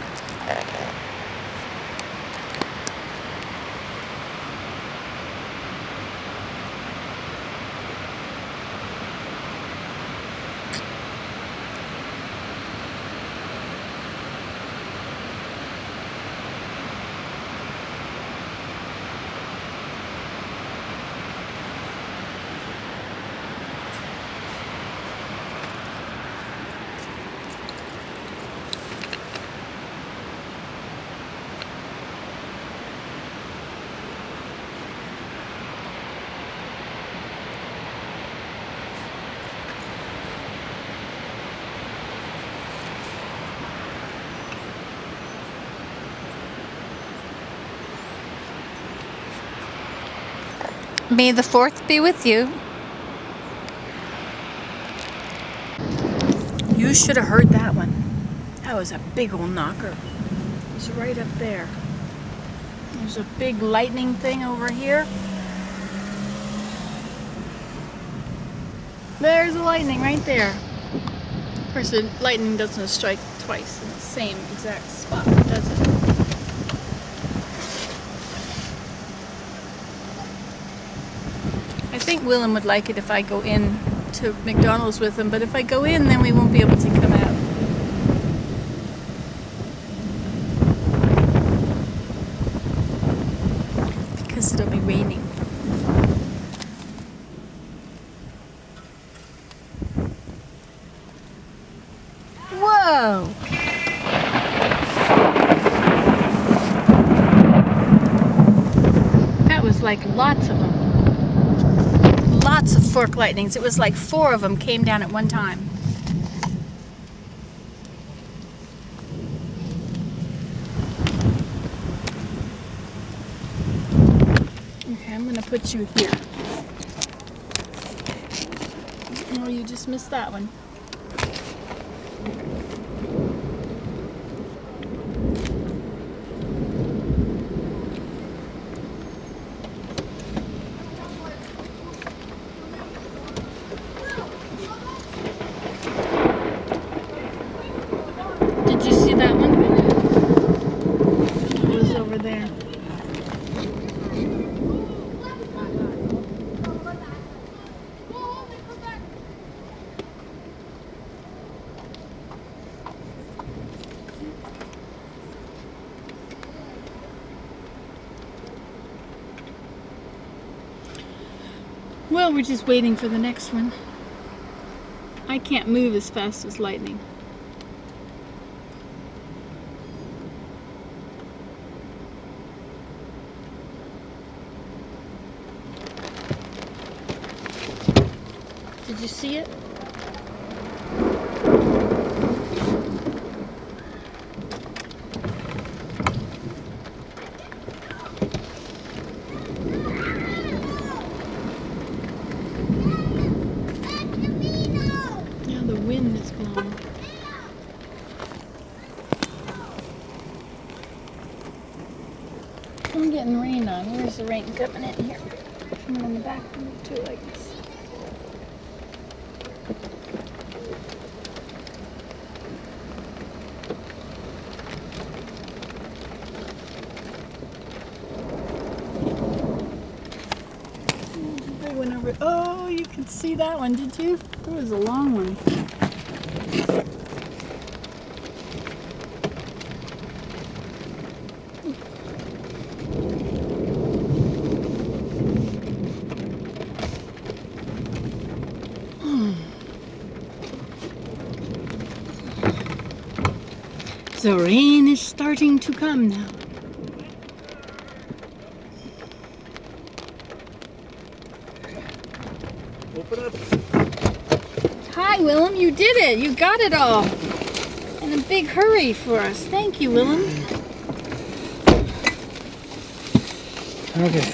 May the 4th be with you. You should have heard that one. That was a big old knocker. It was right up there. There's a big lightning thing over here. There's the lightning right there. Of course, the lightning doesn't strike twice in the same exact spot, does it? I think Willem would like it if I go in to McDonald's with him, but if I go in, then we won't be able to come out. Lots of them. Lots of fork lightnings. It was like 4 of them came down at one time. Okay, I'm gonna put you here. Oh, you just missed that one. Did you see that one? It was over there. Well, we're just waiting for the next one. I can't move as fast as lightning. Did you see it? Now the wind is blowing. I'm getting rained on. Where's the rain coming in here? Coming in the back too, I guess. Big one over. Oh, you could see that one, did you? It was a long one. The rain is starting to come now. Open up. Hi, Willem. You did it. You got it all. In a big hurry for us. Thank you, Willem. Okay.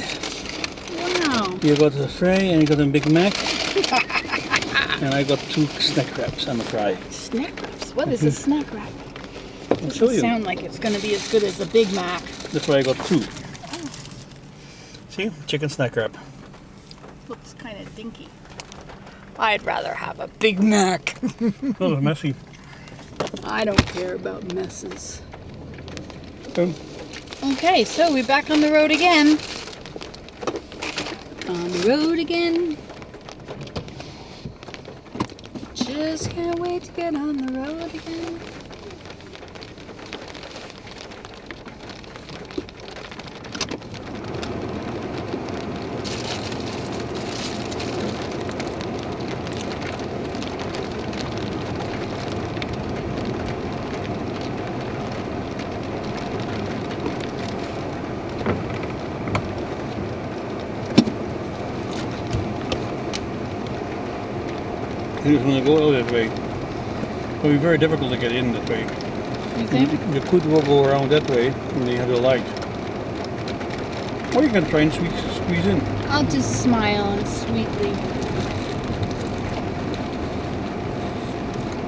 Wow. You got a fry and you got a Big Mac. And I got 2 snack wraps and a fry. Snack wraps? What is a snack wrap? I'll show Doesn't you. sound like it's going to be as good as a Big Mac. That's why I got 2. See? Chicken snack wrap. Looks kind of dinky. I'd rather have a Big Mac. Oh, it's messy. I don't care about messes. Okay. Okay, so we're back on the road again. On the road again. Just can't wait to get on the road again. You just want to go out that way. It'll be very difficult to get in that way. You think? You could go around that way and you have the light. Or you can try and squeeze in. I'll just smile and sweetly.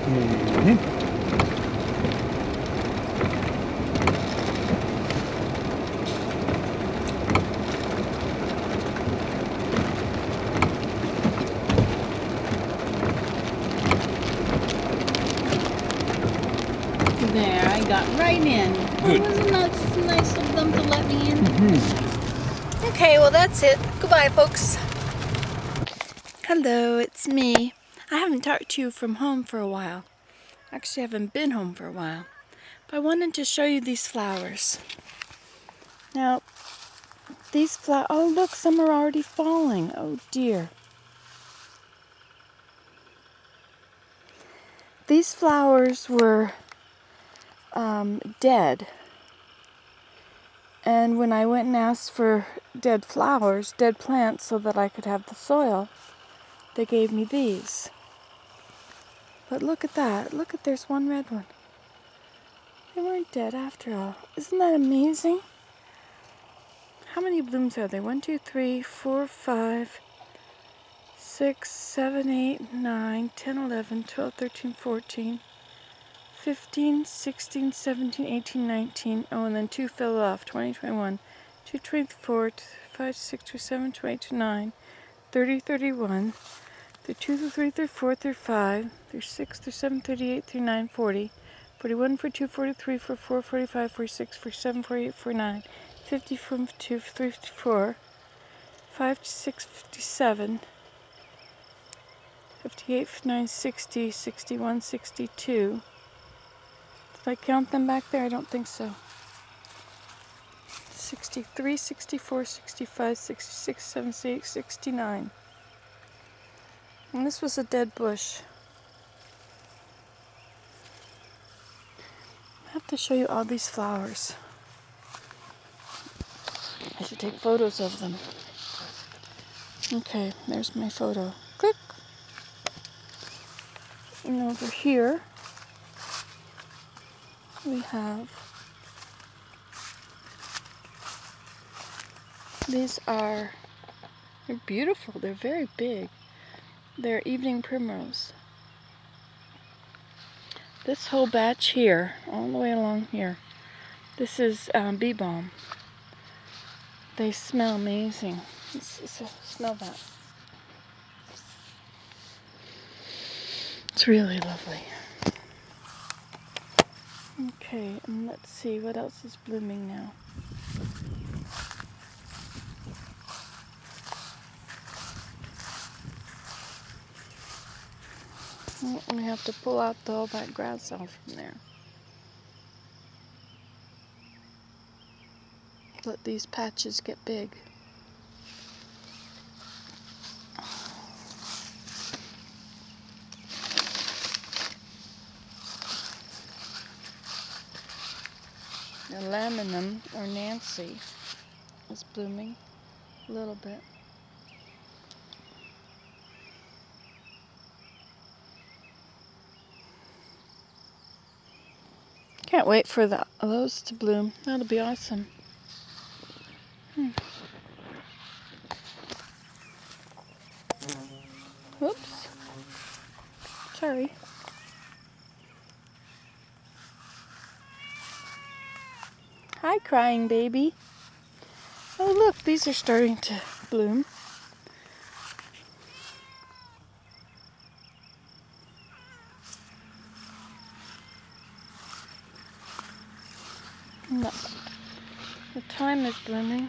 Mm-hmm. There, I got right in. Good. Oh, wasn't that nice of them to let me in? Okay, well that's it. Goodbye, folks. Hello, it's me. I haven't talked to you from home for a while. Actually, I haven't been home for a while. But I wanted to show you these flowers. Now, these flowers... Oh, look, some are already falling. Oh, dear. These flowers were dead. And when I went and asked for dead flowers, dead plants, so that I could have the soil, they gave me these. But look at that. Look at, there's one red one. They weren't dead after all. Isn't that amazing? How many blooms are there? 1, 2, 3, 4, 5, 6, 7, 8, 9, 10, 11, 12, 13, 14, 15, 16, 17, 18, 19. Oh, and then 2 fell off. 20, 21, 2, 24, 5, 6, 27, 28, 9, 30, 31, 32, 33, 34, 35, 36, 37, 38, 39, 40, 41, 42, 43, 44, 45, 46, 47, 48, 49, 50, 52, 54, 56, 57, 58, 59, 60, 61, 62. Did I count them back there? I don't think so. 63, 64, 65, 66, 68, 69. And this was a dead bush. I have to show you all these flowers. I should take photos of them. Okay, there's my photo. Click. And over here, we have, these are, they're beautiful, they're very big. They're evening primrose. This whole batch here, all the way along here, this is bee balm. They smell amazing. Smell that. It's really lovely. Okay, and let's see what else is blooming now. We have to pull out all that grass out from there. Let these patches get big. The laminum, or Nancy, is blooming a little bit. Can't wait for those to bloom. That'll be awesome. Whoops. Sorry. Hi, crying baby. Oh, look, these are starting to bloom. No. The thyme is blooming.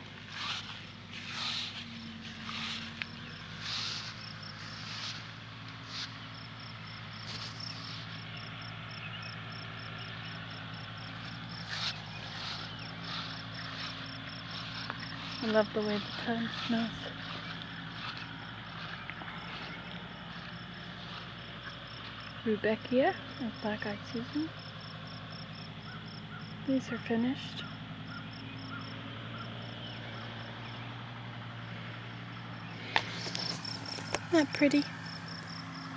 I love the way the thyme smells. Rudbeckia of Black-Eyed Susan. These are finished. Isn't that pretty?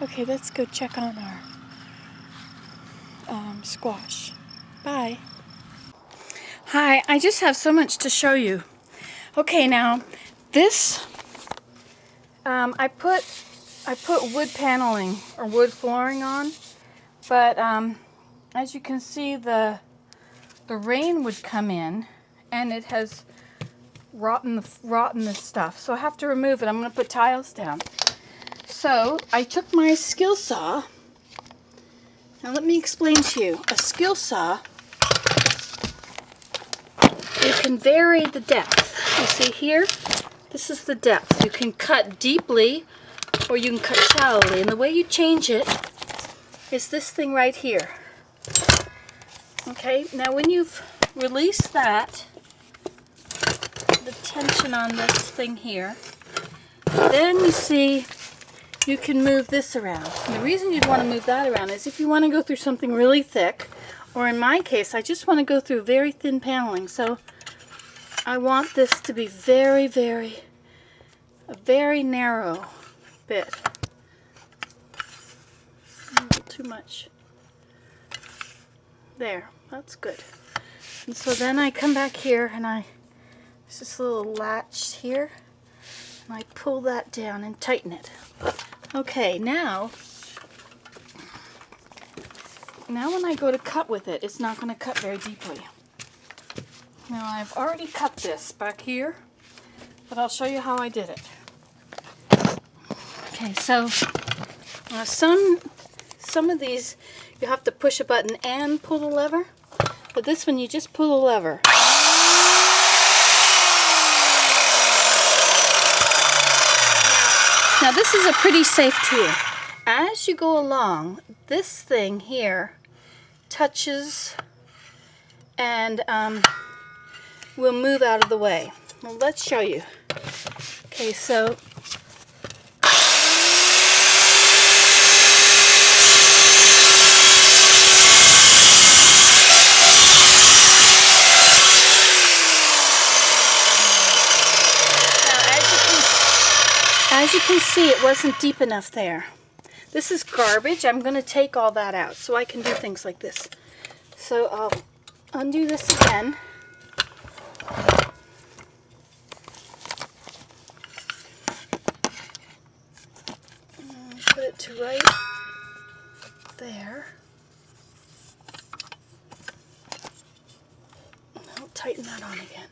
Okay, let's go check on our squash. Bye. Hi, I just have so much to show you. Okay, now this I put wood paneling or wood flooring on, but as you can see, the rain would come in and it has rotten this stuff. So I have to remove it. I'm going to put tiles down. So I took my skill saw. Now let me explain to you. A skill saw, you can vary the depth. You see here, this is the depth. You can cut deeply or you can cut shallowly. And the way you change it is this thing right here. Okay, now when you've released that, the tension on this thing here, then you see you can move this around. And the reason you'd want to move that around is if you want to go through something really thick, or in my case, I just want to go through very thin paneling. So I want this to be very, very, a very narrow bit. A little too much. There, that's good. And so then I come back here and there's this little latch here, and I pull that down and tighten it. Okay, now when I go to cut with it, it's not going to cut very deeply. Now I've already cut this back here, but I'll show you how I did it. Okay, so some of these you have to push a button and pull the lever, but this one you just pull the lever. Now this is a pretty safe tool. As you go along, this thing here touches and will move out of the way. Well, let's show you. Okay, so as you can see, it wasn't deep enough there. This is garbage. I'm going to take all that out so I can do things like this. So I'll undo this again. Put it to right there. I'll tighten that on again.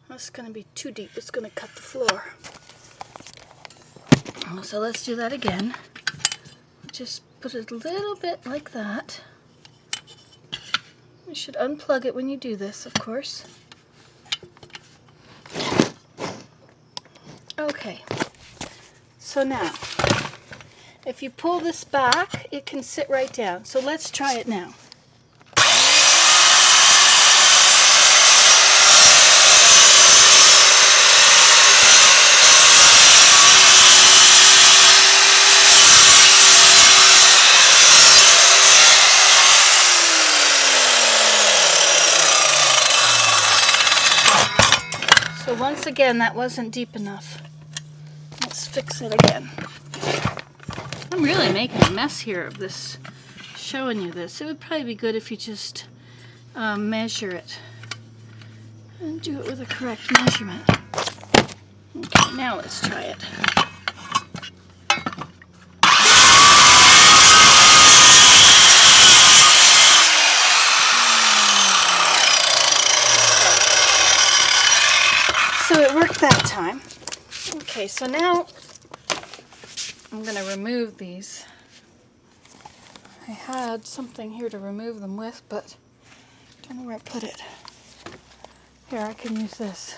That's going to be too deep. It's going to cut the floor. So let's do that again. Just put it a little bit like that. You should unplug it when you do this, of course. Okay. So now, if you pull this back, it can sit right down. So let's try it now. So once again, that wasn't deep enough. Let's fix it again. I'm really making a mess here of this, showing you this. It would probably be good if you just measure it and do it with the correct measurement. Okay, now let's try it. So it worked that time. Okay, so now I'm going to remove these. I had something here to remove them with, but I don't know where I put it. Here, I can use this.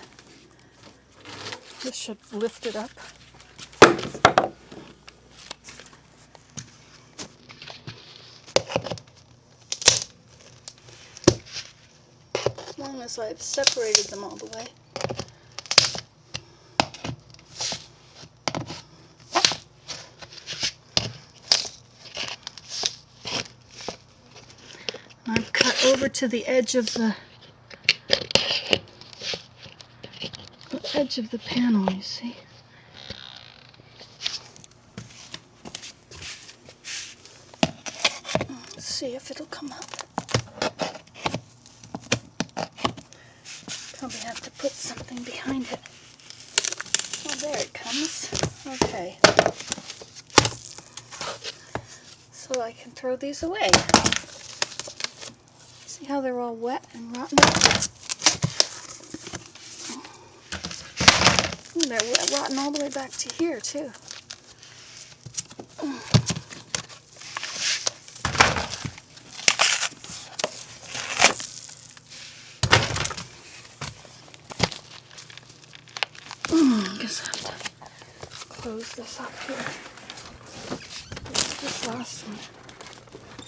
This should lift it up. As long as I've separated them all the way. I've cut over to the edge of the panel, you see. Let's see if it'll come up. Probably have to put something behind it. Oh, there it comes. Okay. So I can throw these away. See how they're all wet and rotten? Ooh, they're rotten all the way back to here, too. I guess I have to close this up here. This last one.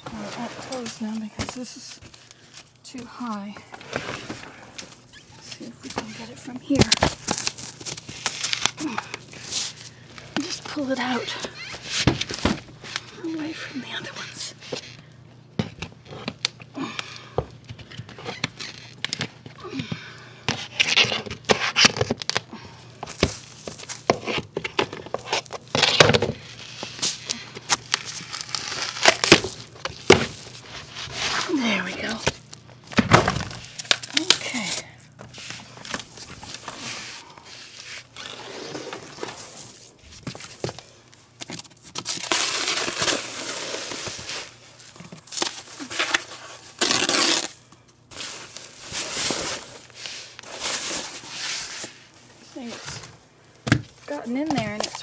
Oh, it won't close now because this is too high. Let's see if we can get it from here. Just pull it out away from the other ones.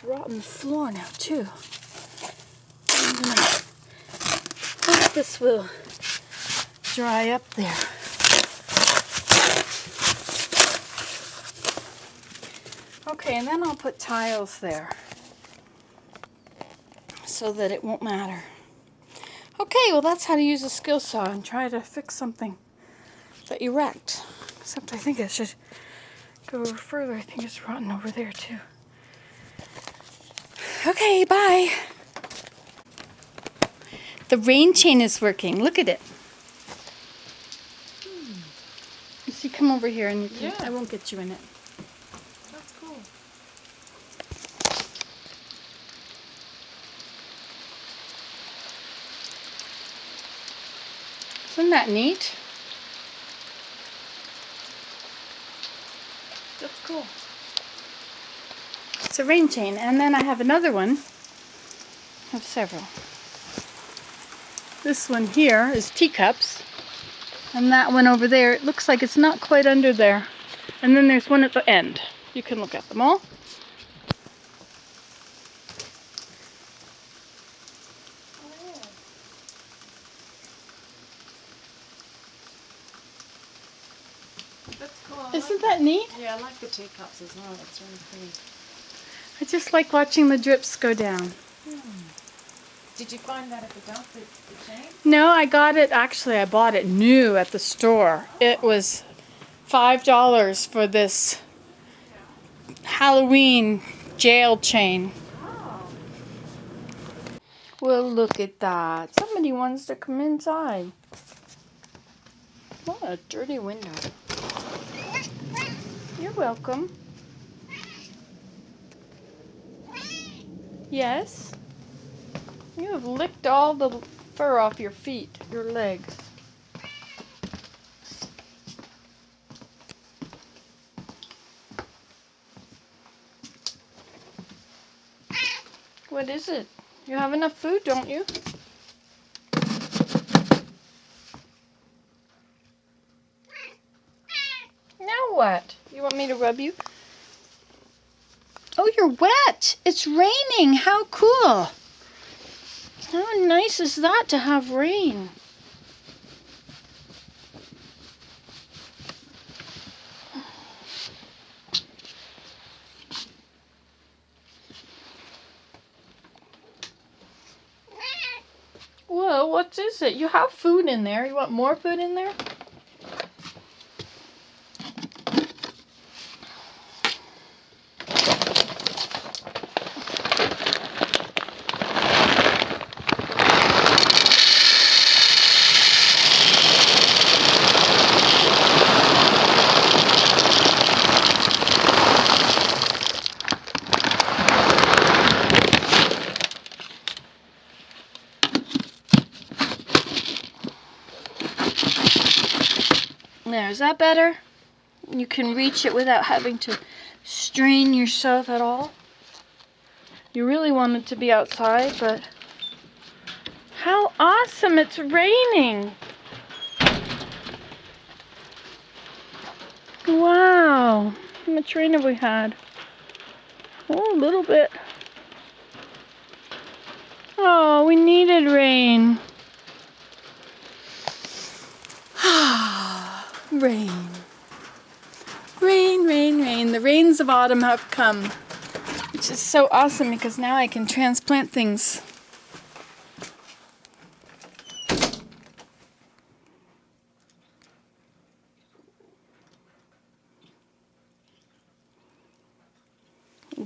rotten floor now too. I'm gonna hope this will dry up there. Okay, and then I'll put tiles there so that it won't matter. Okay, well that's how to use a skill saw and try to fix something that you wrecked. Except I think I should go further. I think it's rotten over there too. Okay, bye. The rain chain is working. Look at it. You see, come over here and you can, I won't get you in it. That's cool. Isn't that neat? That's cool. It's a rain chain. And then I have another one. I have several. This one here is teacups. And that one over there, it looks like it's not quite under there. And then there's one at the end. You can look at them all. That's cool. Isn't that neat? Yeah, I like the teacups as well. It's really pretty. I just like watching the drips go down. Did you find that at the dump, the chain? No, I got it, actually I bought it new at the store. It was $5 for this Halloween jail chain. Well, look at that. Somebody wants to come inside. What a dirty window. You're welcome. Yes? You have licked all the fur off your feet, your legs. What is it? You have enough food, don't you? Now what? You want me to rub you? Oh, you're wet. It's raining. How cool. How nice is that to have rain? Whoa, what is it? You have food in there. You want more food in there? There, is that better? You can reach it without having to strain yourself at all. You really want it to be outside, but how awesome, it's raining. Wow, how much rain have we had? Oh, a little bit. Oh, we needed rain. Rain. Rain, rain, rain. The rains of autumn have come. Which is so awesome because now I can transplant things.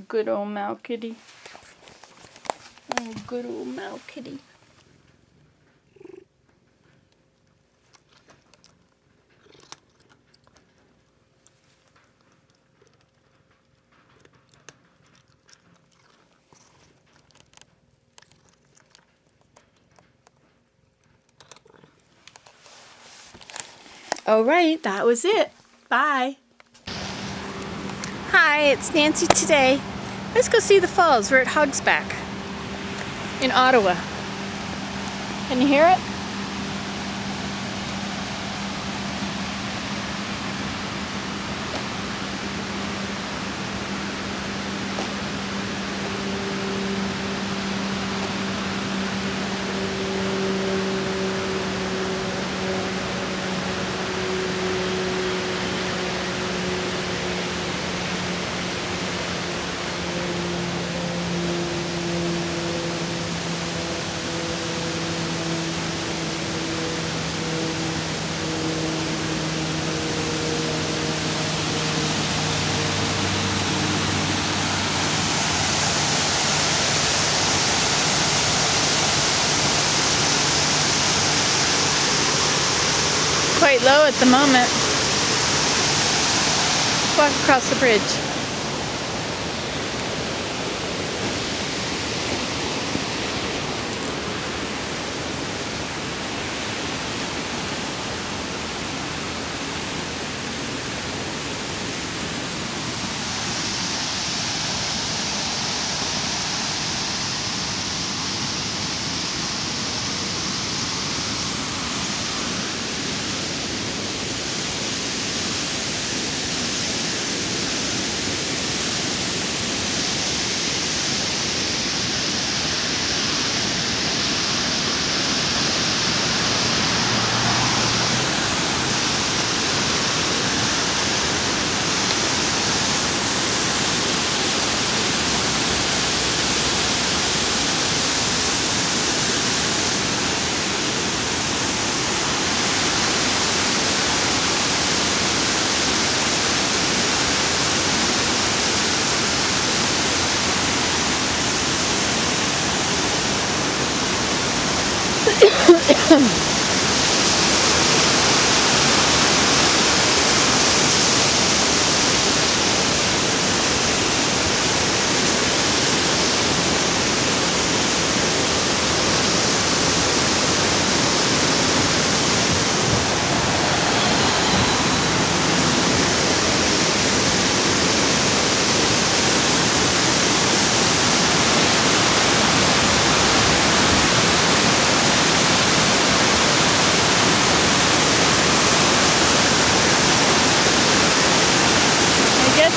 Good old Mal Kitty. Oh, good old Mal Kitty. All right, that was it. Bye. Hi, it's Nancy today. Let's go see the falls. We're at Hogsback in Ottawa. Can you hear it? quite low at the moment. Walk across the bridge.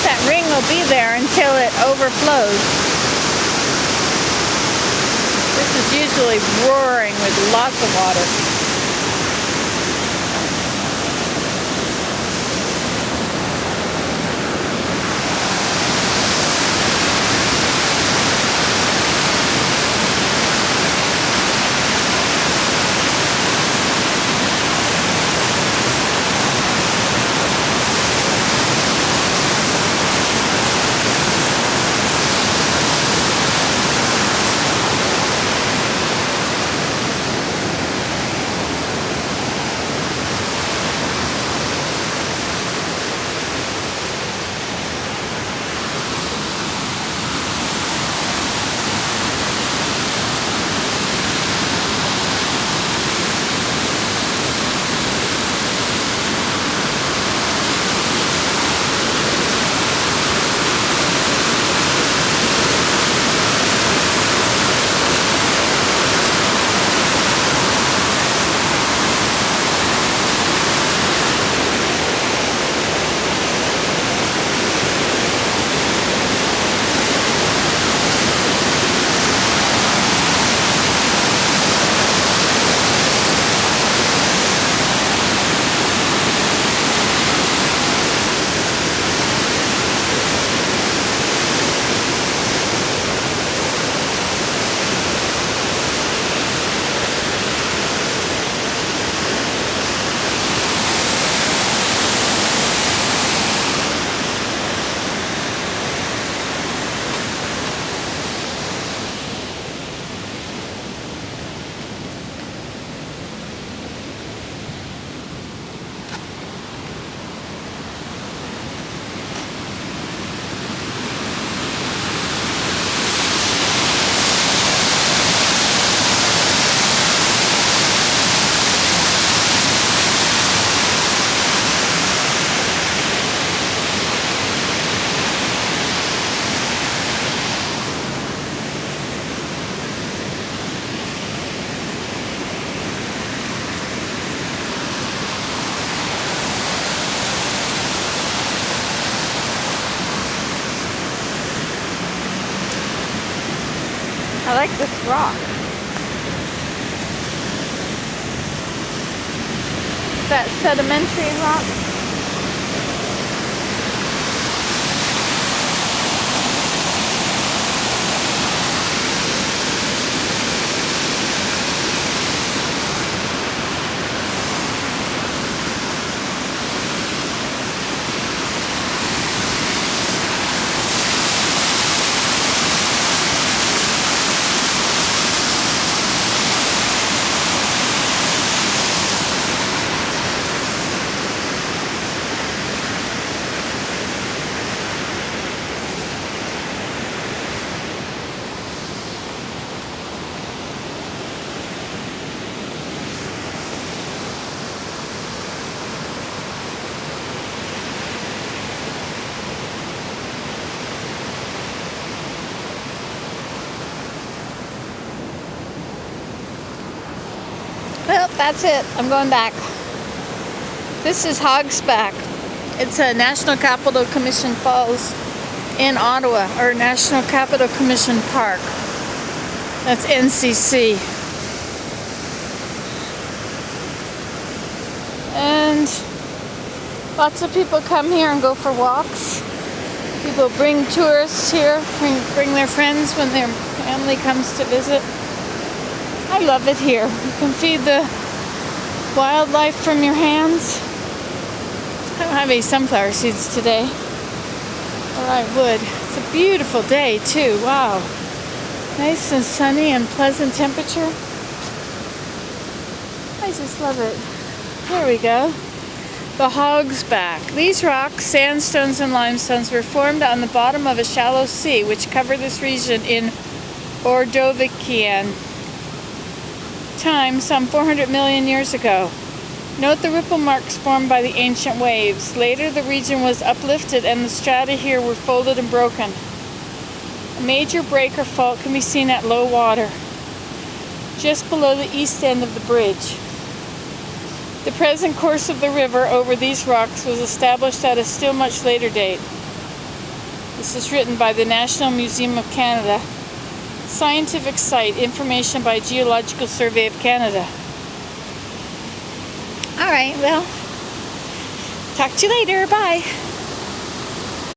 That ring will be there until it overflows. This is usually roaring with lots of water. I like this rock. That sedimentary rock. That's it. I'm going back. This is Hogsback. It's a National Capital Commission Falls in Ottawa, or National Capital Commission Park. That's NCC. And lots of people come here and go for walks. People bring tourists here, bring their friends when their family comes to visit. I love it here. You can feed the wildlife from your hands. I don't have any sunflower seeds today, or I would. It's a beautiful day too, wow. Nice and sunny and pleasant temperature. I just love it. There we go. The Hogsback. These rocks, sandstones and limestones, were formed on the bottom of a shallow sea which covered this region in Ordovician time some 400 million years ago. Note the ripple marks formed by the ancient waves. Later the region was uplifted and the strata here were folded and broken. A major break or fault can be seen at low water, just below the east end of the bridge. The present course of the river over these rocks was established at a still much later date. This is written by the National Museum of Canada. Scientific site, information by Geological Survey of Canada. All right, well, talk to you later. Bye.